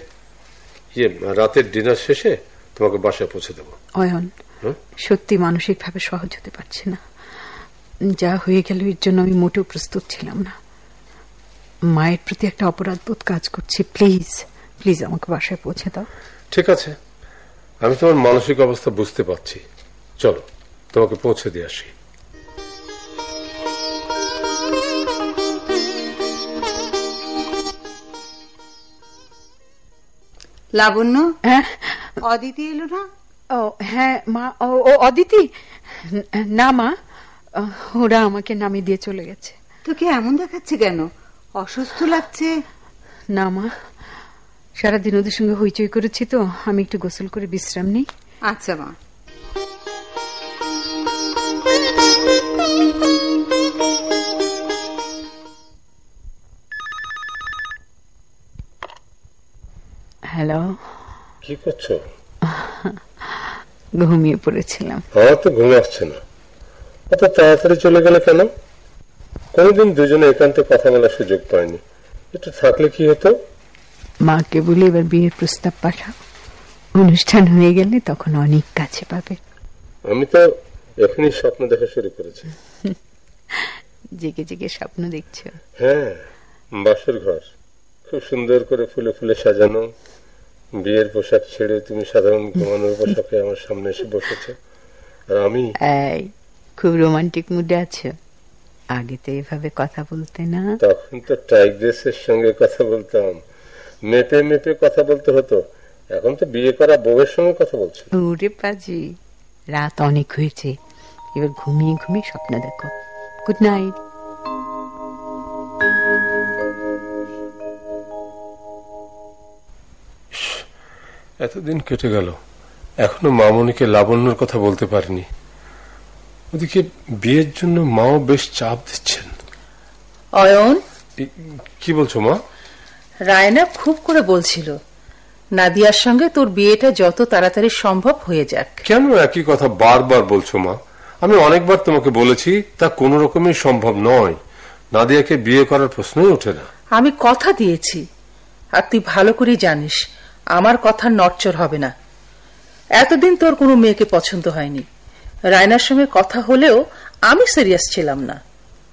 রাতের ডিনার শেষে তোমাকে বাসায় পৌঁছে দেবো। অয়ন, সত্যি মানসিকভাবে সহজ হতে পারছি না। যা হয়ে গেল এর জন্য আমি মোটেও প্রস্তুত ছিলাম না। মায়ের প্রতি একটা অপরাধ বোধ কাজ করছি। প্লিজ প্লিজ আমাকে বাসায় পৌঁছে দাও। ঠিক আছে, আমি তোমার মানসিক অবস্থা বুঝতে পারছি। চলো তোমাকে পৌঁছে দিয়ে আসি। লাবণ্য, হ্যাঁ অদিতি এলো না? ও হ্যাঁ মা। ও অদিতি? না মা, ওরা আমাকে নামিয়ে দিয়ে চলে গেছে। তোকে এমন দেখাচ্ছে কেন? অসুস্থ লাগছে? না মা, সারাদিন ওদের সঙ্গে হইচই করেছি তো, আমি একটু গোসল করে বিশ্রাম নিই। আচ্ছা মা। হ্যালো, কি করছো? ঘুমিয়ে পড়েছিলাম। আমার তো ঘুম আসছে না। অত তাড়াতাড়ি চলে গেলে কেন? কোনদিন দুজনে একান্তে কথা বলার সুযোগ পাইনি। একটু থাকলে কি হতো? মাকে বলে এবার বিয়ের প্রস্তাব পাঠাও। অনুষ্ঠান হয়ে গেলে তখন অনেক কাছে পাবে। আমি তো এখনই স্বপ্ন দেখা শুরু করেছি। জেগে জেগে স্বপ্ন দেখছো? হ্যাঁ, বাসর ঘর খুব সুন্দর করে ফুলে ফুলে সাজানো। বিয়ের পোশাক ছেড়ে তুমি সাধারণ ঘুমানোর পোশাকে আমার সামনে এসে বসেছ, আর আমি খুব রোমান্টিক মুডে আছো। আগে তো এভাবে কথা বলতে না। তখন তো টাইগ্রেসের সঙ্গে কথা বলতাম, মেপে মেপে কথা বলতে হতো। এখন তো বিয়ে করা বউয়ের সঙ্গে কথা বলছি। ওরে পাজি, রাত অনেক হয়েছে, এবার ঘুমিয়ে ঘুমিয়ে স্বপ্ন দেখো। Good night. এতদিন কেটে গেল, এখনো মামনিকে লাবণ্যর কথা বলতে পারিনি। ওদিকে বিয়ের জন্য মাও বেশ চাপ দিচ্ছেন। অয়ন, কি বলছো মা? রায়না খুব করে বলছিল নাদিয়ার সঙ্গে তোর বিয়েটা যত তাড়াতাড়ি সম্ভব হয়ে যাক। কেন একই কথা বারবার বলছো মা? আমি অনেকবার তোমাকে বলেছি তা কোনো রকমই সম্ভব নয়। নাদিয়াকে বিয়ে করার প্রশ্নই ওঠে না। আমি কথা দিয়েছি, আর তুই ভালো করে জানিস আমার কথা নড়চড় হবে না। এতদিন তোর কোনো মেয়েকে পছন্দ হয়নি। রায়নার সঙ্গে কথা হলেও আমি সিরিয়াস ছিলাম না।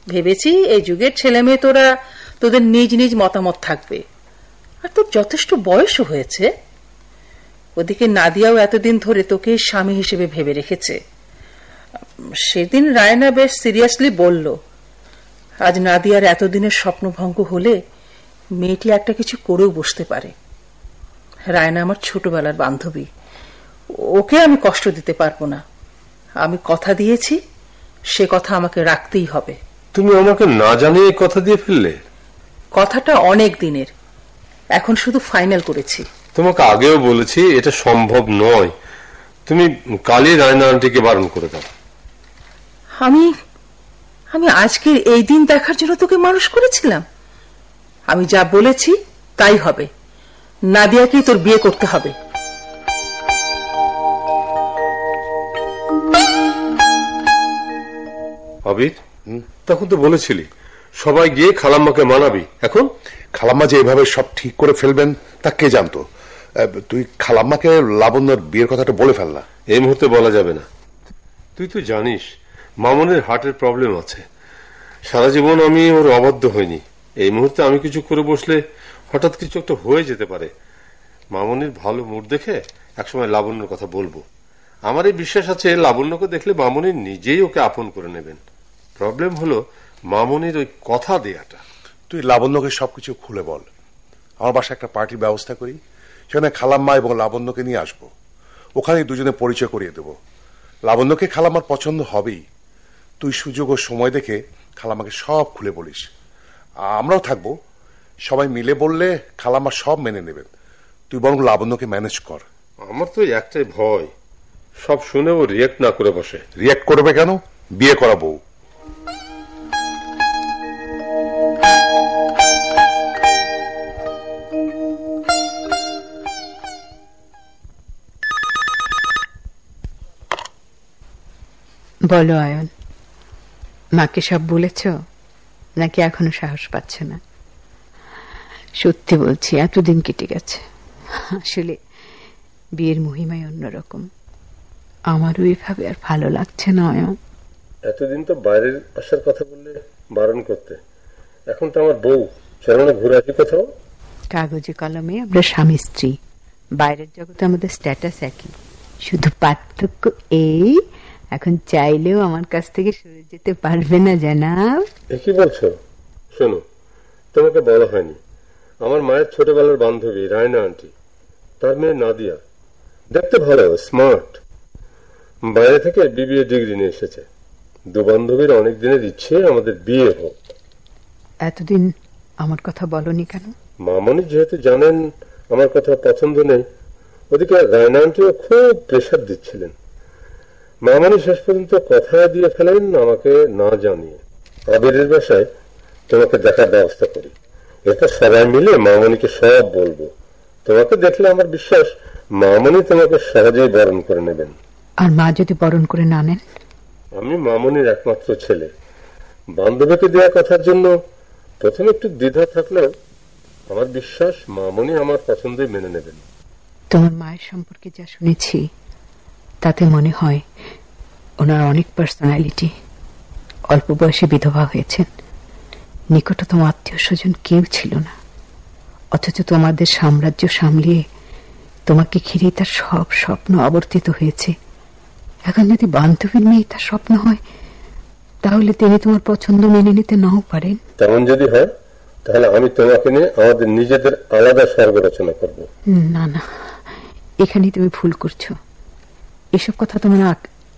ভেবেছি এই যুগের ছেলে মেয়ে তোরা তোদের নিজ নিজ মতামত থাকবে, আর তোর যথেষ্ট বয়সও হয়েছে। ওদিকে নাদিয়াও এতদিন ধরে তোকে স্বামী হিসেবে ভেবে রেখেছে। সেদিন রায়না বেশ সিরিয়াসলি বলল, আজ নাদিয়ার এতদিনের স্বপ্নভঙ্গ হলে মেয়েটি একটা কিছু করেও বসতে পারে। রায়না আমার ছোটবেলার বান্ধবী, ওকে আমি কষ্ট দিতে পারবো না। আমি কথা দিয়েছি, সে কথা আমাকে রাখতেই হবে। তুমি আমাকে না জানিয়ে কথা দিয়ে ফেললে? কথাটা অনেক দিনের, এখন শুধু ফাইনাল করেছি। তোমাকে আগেও বলেছি এটা সম্ভব নয়। তুমি কালই রায়না আন্টিকে বারণ করে দাও। আমি আজকের এই দিন দেখার জন্য তোকে মানুষ করেছিলাম। আমি যা বলেছি তাই হবে। নাদিয়াকেই তোর বিয়ে করতে হবে। আবির, তখন তো বলেছিলি সবাই গিয়ে খালাম্মাকে মানাবি। এখন খালাম্মা যে এভাবে সব ঠিক করে ফেলবেন তা কে জানতো? তুই খালাম্মাকে লাবণ্যর বিয়ের কথাটা বলে ফেললা। এই মুহূর্তে বলা যাবে না। তুই তো জানিস মামনের হার্টের প্রবলেম আছে। সারা জীবন আমি ওর অবাধ্য হইনি। এই মুহূর্তে আমি কিছু করে বসলে হঠাৎ কিছু একটা হয়ে যেতে পারে। মামনির ভালো মুড দেখে একসময় লাবণ্যর কথা বলবো। আমার এই বিশ্বাস আছে লাবণ্যকে দেখলে মামনি নিজেই ওকে আপন করে নেবেন। প্রবলেম হলো মামনির ওই কথা দেয়াটা। তুই লাবণ্যকে সবকিছু খুলে বল। আমার বাসায় একটা পার্টির ব্যবস্থা করি, সেখানে খালাম্মা এবং লাবণ্যকে নিয়ে আসবো। ওখানে দুজনে পরিচয় করিয়ে দেব। লাবণ্যকে খালাম্মার পছন্দ হবেই। তুই সুযোগ ও সময় দেখে খালামাকে সব খুলে বলিস। আমরাও থাকবো, সবাই মিলে বললে খালামা সব মেনে নেবেন। তুই বরং লাবণ্যকে ম্যানেজ কর। আমার তো একটাই ভয়, সব শুনে ও রিয়েক্ট না করে বসে। রিয়েক্ট করবে কেন? বিয়ে করাবো। বলো আয়ন, মাকে সব বলেছ নাকি এখনো সাহস পাচ্ছ না? সত্যি বলছি, এতদিন কেটে গেছে। আসলে বিয়ের মহিমাই অন্যরকম। আমারও এভাবে আর ভালো লাগছে না আয়ন। এতদিন তো বাইরের আসার কথা বললে বারণ করতে, এখন তো আমার বউ, চলো না ঘুরে আসি কোথাও। কাগজে কলমে আমরা স্বামী স্ত্রী, বাইরের জগতে আমাদের স্ট্যাটাস একই, শুধু পার্থক্য এই এখন চাইলেও আমার কাছ থেকে সরে যেতে পারবে না জানাব। কি বলছো? শোনো, তোমাকে বলা হয়নি, আমার মায়ের ছোটবেলার বান্ধবী রায়না আন্টি, তার মেয়ে নাদিয়া, দেখতে ভালো, স্মার্ট, বাইরে থেকে বিবিএ ডিগ্রি নিয়ে এসেছে। দু বান্ধবীর অনেক দিনের ইচ্ছে আমাদের বিয়ে হোক। এতদিন আমার কথা বলনি কেন? মামনি যেহেতু জানেন আমার কথা পছন্দ নেই, ওদিকে রায়না আন্টিও খুব প্রেশার দিচ্ছিলেন। মামনি শেষ পর্যন্ত কথা দিয়ে ফেলেন আমাকে না জানিয়ে, আবিরের বাসায় তোমাকে দেখার ব্যবস্থা করি, এরপর সবাই মিলে মামনিকে সব বলবো। তোমাকে দেখলে আমার বিশ্বাস মামনি তোমাকে সহজেই বরণ করে নেবেন। আর মা যদি বরণ করে না নেন? আমি মামনির একমাত্র ছেলে, বান্ধবীকে দেওয়া কথার জন্য প্রথমে একটু দ্বিধা থাকলেও আমার বিশ্বাস মামনি আমার পছন্দই মেনে নেবেন। তোমার মায়ের সম্পর্কে যা শুনেছি তাতে মনে হয় ওনার অনেক পার্সোনালিটি। অল্প বয়সে বিধবা হয়েছেন, নিকটতম আত্মীয় স্বজন কেউ ছিল না, অথচ তোমাদের সাম্রাজ্য সামলিয়ে তোমাকে ঘিরে তার সব স্বপ্ন আবর্তিত হয়েছে। এখন যদি বান্ধবীর মেয়ে তার স্বপ্ন হয়, তাহলে তিনি তোমার পছন্দ মেনে নিতে নাও পারেন। তেমন যদি হয় তাহলে আমি তোমাকে নিয়ে আমাদের নিজেদের আলাদা স্বর্গ রচনা করব। না না, এখানেই তুমি ভুল করছো। এসব কথা তোমার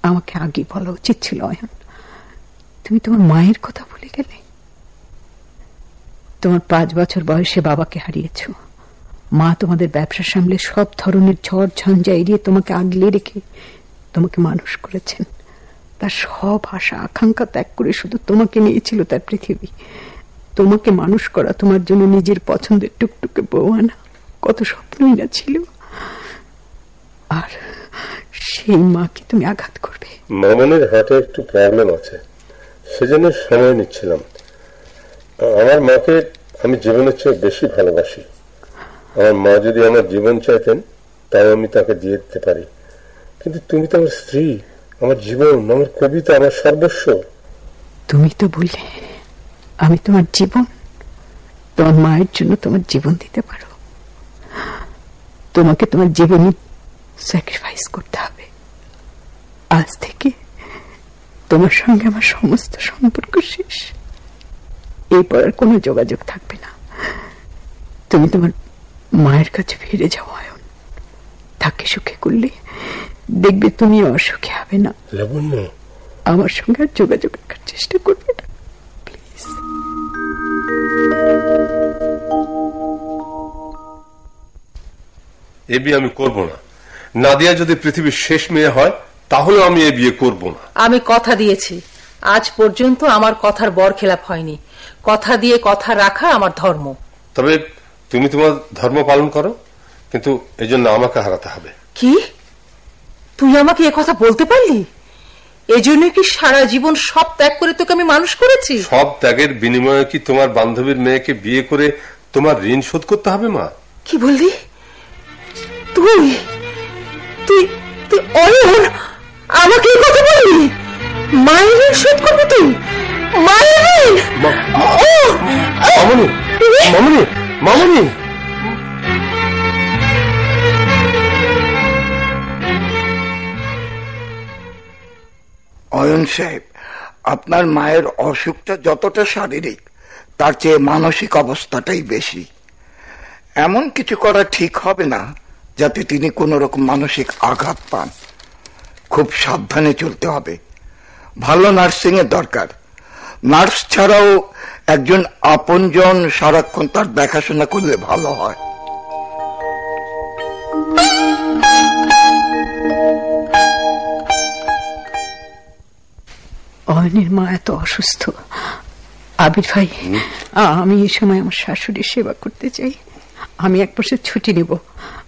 আমাকে আগে বলা উচিত ছিল অয়ন। তুমি তোমার মায়ের কথা ভুলে গেলে। তোমার 5 বছর বয়সে বাবাকে হারিয়েছ, মা তোমাদের ব্যবসা সামলে সব ধরনের ঝড় ঝঞ্ঝা এড়িয়ে তোমাকে আগলে রেখে তোমাকে মানুষ করেছেন। তার সব আশা আকাঙ্ক্ষা ত্যাগ করে শুধু তোমাকে নিয়েছিল তার পৃথিবী। তোমাকে মানুষ করা, তোমার জন্য নিজের পছন্দের টুকটুকে বউ আনা, কত স্বপ্নই না ছিল। আর সেই মাকে তুমি আঘাত করবে। মামনির হার্টে একটু প্রবলেম আছে, সেজন্য সময় নিচ্ছিলাম। আমার মাকে আমি জীবনের চেয়ে বেশি ভালোবাসি। আমার মা যদি আমার জীবন চাইতেন তাও আমি তাকে দিয়ে দিতে পারি, কিন্তু তুমি তো আমার স্ত্রী, আমার জীবন, আমার কবিতা, আমার সর্বস্ব। তুমি তো বললে আমি তোমার জীবন, তোমার মায়ের জন্য তোমার জীবন দিতে পারো। তোমাকে তোমার জীবন স্যাক্রিফাইস করতে হবে। আজ থেকে তোমার সঙ্গে আমার সমস্ত সম্পর্ক শেষ, এরপর আর কোনো যোগাযোগ থাকবে না। তুমি তোমার মায়ের কাছে ফিরে যাও আয়ন। তাকে সুখে করলে দেখবে তুমি অসুখে হবে না। লাবণ্য, আমার সঙ্গে আর যোগাযোগ রাখার চেষ্টা করবে না প্লিজ। এ বিয়ে আমি করব না। নাদিয়া যদি পৃথিবীর শেষ মেয়ে হয় তাহলে আমি এ বিয়ে করব না। আমি কথা দিয়েছি, আজ পর্যন্ত আমার কথার বরখেলাপ হয়নি। কথা দিয়ে কথা রাখা আমার ধর্ম। তবে তুমি তোমার ধর্ম পালন করো, কিন্তু এজন্য আমাকে হারাতে হবে। কি? তুই আমাকে এ কথা বলতে পারলি? এজন্য কি সারা জীবন সব ত্যাগ করে তোকে আমি মানুষ করেছি? সব ত্যাগের বিনিময়ে কি তোমার বান্ধবীর মেয়েকে বিয়ে করে তোমার ঋণ শোধ করতে হবে মা? কি বললি তুই? তুই তুই অয়ন আমাকে এই কথা বললি? মায়ের ঋণ শোধ করবি তুই? মায়ের ঋণ? মামনি, মামনি, মামনি। অয়ন সাহেব, আপনার মায়ের অসুখটা যতটা শারীরিক, তার চেয়ে মানসিক অবস্থাটাই বেশি। এমন কিছু করা ঠিক হবে না যাতে তিনি কোন রকম মানসিক আঘাত পান। খুব সাবধানে চলতে হবে। ভালো নার্সিং এর দরকার। নার্স ছাড়াও একজন আপনজন সারাক্ষণ তার দেখাশোনা করলে ভালো হয়। অয়নের মা এত অসুস্থ। আবির ভাই, আমি এই সময় আমার শাশুড়ির সেবা করতে চাই। আমি 1 বছর ছুটি নেব,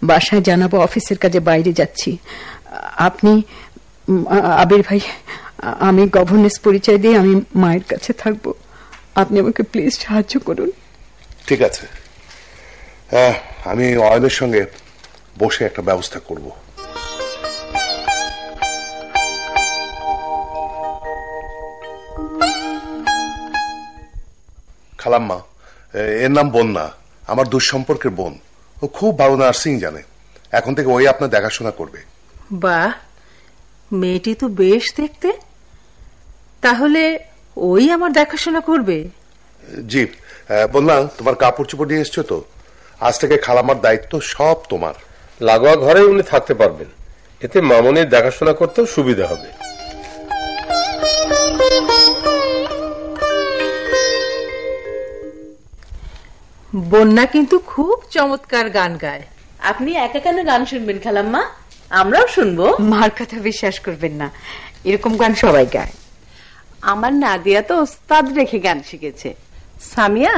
বাসায় জানাবো অফিসের কাজে বাইরে যাচ্ছি। আপনি আবির ভাই, আমি গভর্নেন্স পরিচয় দিয়ে আমি মায়ের কাছে থাকবো। আপনি আমাকে প্লিজ সাহায্য করুন। ঠিক আছে, আমি অয়নের সঙ্গে বসে একটা ব্যবস্থা করব। খালাম্মা, এর নাম বন্যা, আমার দুঃসম্পর্কের বোন। ও খুব ভালো নার্সিং জানে। এখন থেকে ওই আপনার দেখাশোনা করবে। বাহ, মেয়েটি তো বেশ দেখতে। তাহলে ওই আমার দেখাশোনা করবে? জি বন্যা, তোমার কাপড় চোপড় নিয়ে এসছো তো? আজ থেকে খালাম্মার দায়িত্ব সব তোমার। লাগোয়া ঘরে উনি থাকতে পারবেন, এতে মামনির দেখাশোনা করতেও সুবিধা হবে। বন্যা কিন্তু খুব চমৎকার গান গায়। আপনি একা কেন গান শুনবেন খালাম্মা? আমরাও শুনবো। মার কথা বিশ্বাস করবেন না, এরকম গান সবাই গায়। আমার নাদিয়া তো ওস্তাদ রেখে গান শিখেছে। সামিয়া,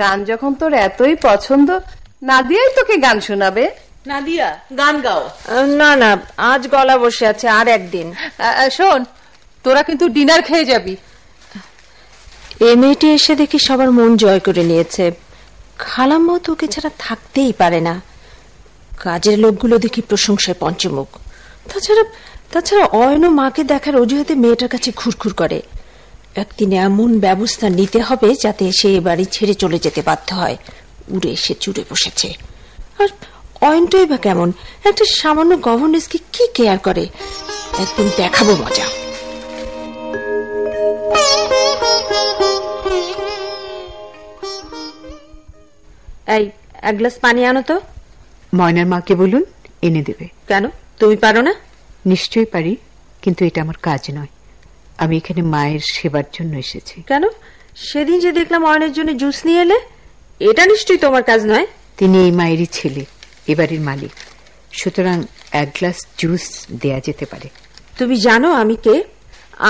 গান যখন তোর এতই পছন্দ, নাদিয়াই তোকে গান শোনাবে। নাদিয়া, গান গাও। না না, আজ গলা বসে আছে, আর একদিন। শোন, তোরা কিন্তু ডিনার খেয়ে যাবি। এ মেয়েটি এসে দেখি সবার মন জয় করে নিয়েছে। খালাম্মা তোকে ছাড়া থাকতেই পারে না। কাজের লোকগুলো দেখি প্রশংসায় পঞ্চমুখ। তাছাড়া অয়ন মাকে দেখার অজুহাতে মেয়েটার কাছে ঘুরঘুর করে। একদিন এমন ব্যবস্থা নিতে হবে যাতে সে এ বাড়ি ছেড়ে চলে যেতে বাধ্য হয়। উড়ে এসে চুড়ে বসেছে। আর অয়নটাই বা কেমন, একটা সামান্য গভর্নেন্সকে কি কেয়ার করে। একদিন দেখাবো মজা। এই, 1 গ্লাস পানি আনো তো। ময়নার মাকে বলুন, এনে দেবে। কেন, তুমি পারো না? নিশ্চয়ই পারি, কিন্তু এটা আমার কাজ নয়। আমি এখানে মায়ের সেবার জন্য এসেছি। কেন, সেদিন যে দেখলাম অয়নের জন্য জুস নিয়ে এলে, এটা নিশ্চয়ই তোমার কাজ নয়। তিনি এই মায়েরই ছেলে, এবারের মালিক, সুতরাং 1 গ্লাস জুস দেয়া যেতে পারে। তুমি জানো আমি কে?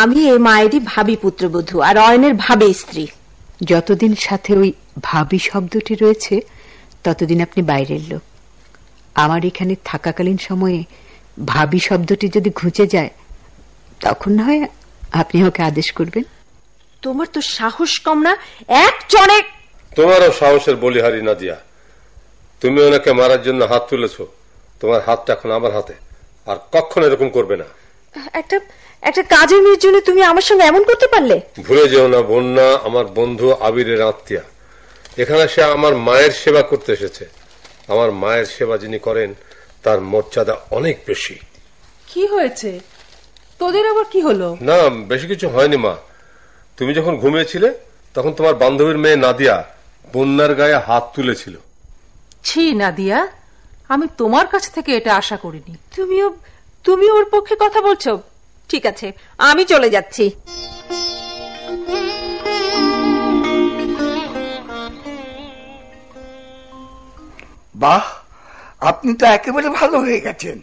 আমি এই মায়েরই ভাবি পুত্রবধূ, আর অয়নের ভাবি স্ত্রী। যতদিন সাথে ওই ভাবি শব্দটি রয়েছে ততদিন আপনি বাইরের লোক। আমার এখানে থাকাকালীন সময়ে ভাবি শব্দটি যদি ঘুচে যায়, তখন না হয় আপনি ওকে আদেশ করবেন। তোমার তো সাহস কম না? এক চড়ে। তোমারও সাহসের বলিহারি নাদিয়া। তুমি ওনাকে মারার জন্য হাত তুলেছ, তোমার হাতটা এখন আমার হাতে, আর কখনো এরকম করবে না। একটা কাজের মেয়ের জন্য তুমি আমার সঙ্গে এমন করতে পারলে? ভুলে যেও না, বন্যা আমার বন্ধু আবিরের আত্মীয়া। এখানে সে আমার মায়ের সেবা করতে এসেছে। আমার মায়ের সেবা যিনি করেন তার মর্যাদা অনেক বেশি। কি হয়েছে তোদের, আবার কি হলো? না, বেশি কিছু হয়নি মা। তুমি যখন ঘুমিয়েছিলে তখন তোমার বান্ধবীর মেয়ে নাদিয়া বন্যার গায়ে হাত তুলেছিল। ছি নাদিয়া, আমি তোমার কাছ থেকে এটা আশা করিনি। তুমি ওর পক্ষে কথা বলছো? ঠিক আছে, আমি চলে যাচ্ছি। বাহ, আপনি তো একেবারে ভালো হয়ে গেছেন,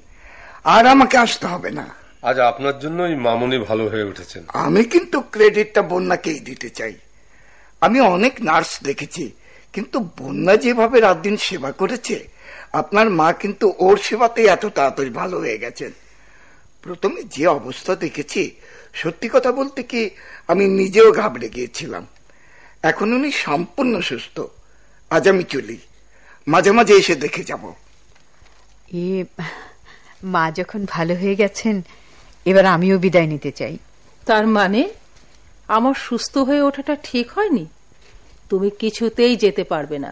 আর আমাকে আসতে হবে না। আজ আপনার জন্যই মামুনি ভালো হয়ে উঠেছেন। আমি কিন্তু ক্রেডিটটা বন্যাকেই দিতে চাই। আমি অনেক নার্স দেখেছি, কিন্তু বন্যা যেভাবে রাত দিন সেবা করেছে, আপনার মা কিন্তু ওর সেবাতেই এত তাড়াতাড়ি ভালো হয়ে গেছেন। প্রথমে যে অবস্থা দেখেছি, সত্যি কথা বলতে কি আমি নিজেও ঘাবড়ে গিয়েছিলাম। এখন উনি সম্পূর্ণ সুস্থ। আজ আমি চলি, মাঝে মাঝে এসে দেখে যাব। মা যখন ভালো হয়ে গেছেন, এবার আমিও বিদায় নিতে চাই। তার মানে আমার সুস্থ হয়ে ওঠাটা ঠিক হয়নি? তুমি কিছুতেই যেতে পারবে না,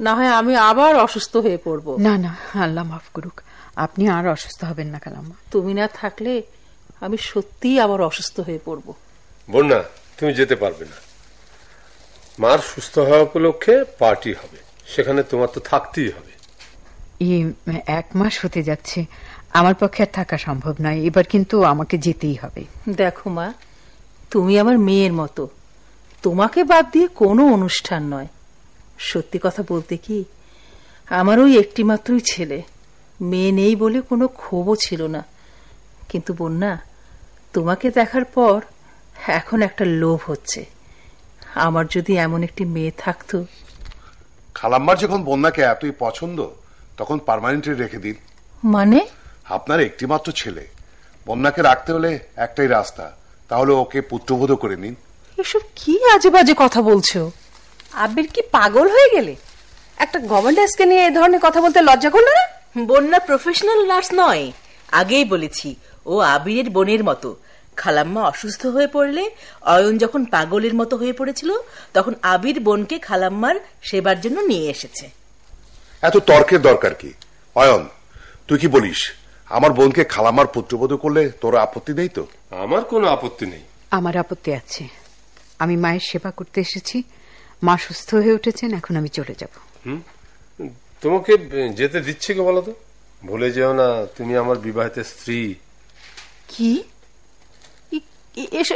না হয় আমি আবার অসুস্থ হয়ে পড়ব। না না, আল্লাহ মাফ করুক, আপনি আর অসুস্থ হবেন না খালাম্মা। তুমি না থাকলে আমি সত্যিই আবার অসুস্থ হয়ে পড়ব। বন্যা, তুমি যেতে পারবে না। মার সুস্থ হওয়া উপলক্ষে পার্টি হবে, সেখানে তোমার তো থাকতেই হবে। 1 মাস হতে যাচ্ছে, আমার পক্ষে আর থাকা সম্ভব নয়। এবার কিন্তু আমাকে যেতেই হবে। দেখো মা, তুমি আমার মেয়ের মতো, তোমাকে বাদ দিয়ে কোনো অনুষ্ঠান নয়। সত্যি কথা বলতে কি, আমার ওই একটি মাত্রই ছেলে, মেয়ে নেই বলে কোনো ক্ষোভও ছিল না। কিন্তু বন্যা, তোমাকে দেখার পর এখন একটা লোভ হচ্ছে, আমার যদি এমন একটি মেয়ে থাকতো। খালাম্মার যখন বন্যাকে এতই পছন্দ, তখন পার্মানেন্টলি রেখে দিন। মানে? আপনার একটি মাত্র ছেলে, বন্যাকে রাখতে হলে একটাই রাস্তা, তাহলে ওকে পুত্রবোধ করে নিন। এসব কি আজে বাজে কথা বলছো? আবির কি পাগল হয়ে গেলে? একটা গভর্নেন্সকে নিয়ে এই ধরনের কথা বলতে লজ্জা করলো না? বন্যা প্রফেশনাল নার্স নয়, আগেই বলেছি। ও আবিরের বোনের মতো। খালাম্মা অসুস্থ হয়ে পড়লে, অয়ন যখন পাগলের মতো হয়ে পড়েছিল, তখন আবির বোনকে খালাম্মার সেবার জন্য নিয়ে এসেছে। এত তর্কের দরকার কি? অয়ন, তুই কি বলিস? আমার বোনকে খালাম্মার পুত্রবোধ করলে তোর আপত্তি নেই তো? আমার কোনো আপত্তি নেই। আমার আপত্তি আছে। আমি মায়ের সেবা করতে এসেছি, মা সুস্থ হয়ে উঠেছেন, এখন আমি চলে যাব। তোমাকে যেতে দিচ্ছে কে বলো তো? ভুলে যেও না, তুমি আমার বিবাহিত স্ত্রী। কি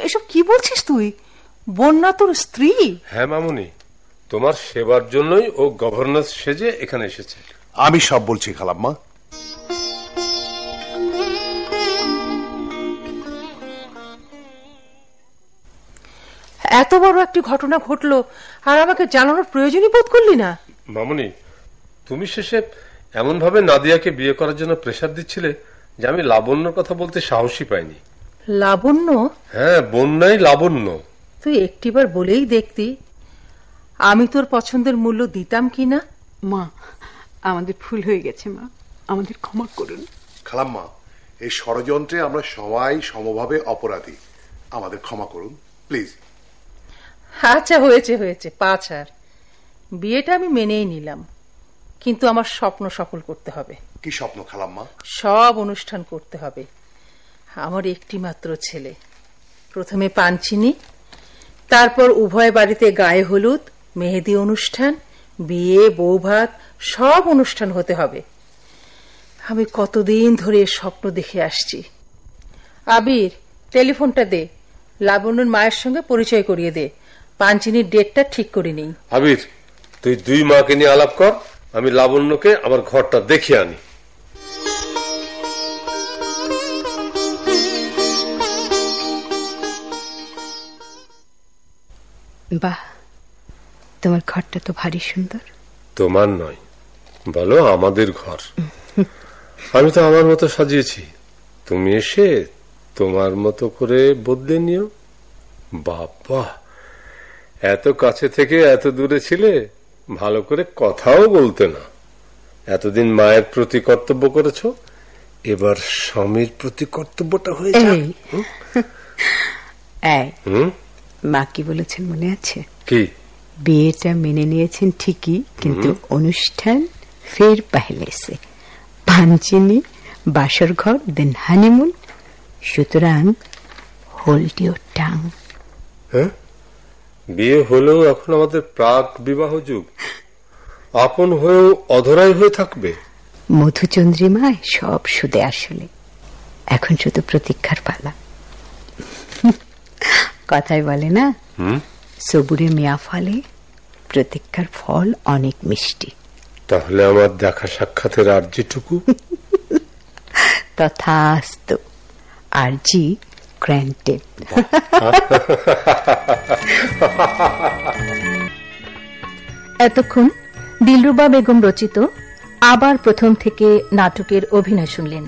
এসব কি বলছিস তুই? বন্যা তোর স্ত্রী? হ্যাঁ মামুনি, তোমার সেবার জন্যই ও গভর্নর সেজে এখানে এসেছে। আমি সব বলছি খালাম্মা। এত বড় একটি ঘটনা ঘটলো আর আমাকে জানানোর প্রয়োজনই বোধ করলি না? মামুনি, তুমি শেষে এমন ভাবে নাদিয়াকে বিয়ে করার জন্য প্রেসার দিচ্ছিলে যে আমি লাবণ্যর কথা বলতে সাহসই পাইনি। লাবণ্য? হ্যাঁ, বন্যাই লাবণ্য। তুই একটিবার বলেই দেখতি, আমি তোর পছন্দের মূল্য দিতাম কিনা। মা, আমাদের ভুল হয়ে গেছে মা, আমাদের ক্ষমা করুন। খালাম্মা, এই ষড়যন্ত্রে আমরা সবাই সমভাবে অপরাধী, আমাদের ক্ষমা করুন প্লিজ। আচ্ছা, হয়েছে হয়েছে, পা ছাড়। বিয়েটা আমি মেনেই নিলাম, কিন্তু আমার স্বপ্ন সফল করতে হবে। কি স্বপ্ন খালাম্মা? সব অনুষ্ঠান করতে হবে। আমার একটি মাত্র ছেলে, প্রথমে পানচিনি, তারপর উভয় বাড়িতে গায়ে হলুদ, মেহেদি অনুষ্ঠান, বিয়ে, বৌভাত, সব অনুষ্ঠান হতে হবে। আমি কতদিন ধরে স্বপ্ন দেখে আসছি। আবির, টেলিফোনটা দে, লাবণ্যর মায়ের সঙ্গে পরিচয় করিয়ে দে, পানচিনির ডেটটা ঠিক করে নেই। আবির, তুই দুই মাকে নিয়ে আলাপ কর, আমি লাবণ্যকে আমার ঘরটা দেখিয়ে আনি। বাহ, তোমার ঘরটা তো ভারী সুন্দর। তোমার নয়, বলো আমাদের ঘর। আমি তো আমার মতো সাজিয়েছি, তুমি এসে তোমার মতো করে বদলে নিও। বাবা, এত কাছে থেকে এত দূরে ছিলে, ভালো করে কথাও বলতে না। এতদিন মায়ের প্রতি কর্তব্য করেছ, এবার স্বামীর প্রতি কর্তব্যটা হয়ে যায়। মা কি বলেছেন মনে আছে? কি? বিয়েটা মেনে নিয়েছেন ঠিকই, কিন্তু অনুষ্ঠান ফের পহলে সে, পানচিনি, বাসর ঘর, দেন হানিমুন। সুতরাং হোল্ড ইউর টাং। হ্যাঁ, বিয়ে হলেও এখন আমাদের প্রাক বিবাহ যুগ, আপন হয়েও অধরাই হয়ে থাকবে। মধুচন্দ্রিমায় সব সুদে আসলে, এখন শুধু প্রতীক্ষার পালা। কথাই বলে না, সবুরে মেয়া ফলে, প্রতীক্ষার ফল অনেক মিষ্টি। তাহলে আমার দেখা সাক্ষাতের আর্জিটুকু? তথাস্তু, আর্জি গ্র্যান্টেড। এতক্ষণ দিলরুবা বেগম রচিত আবার প্রথম থেকে নাটকের অভিনয় শুনলেন।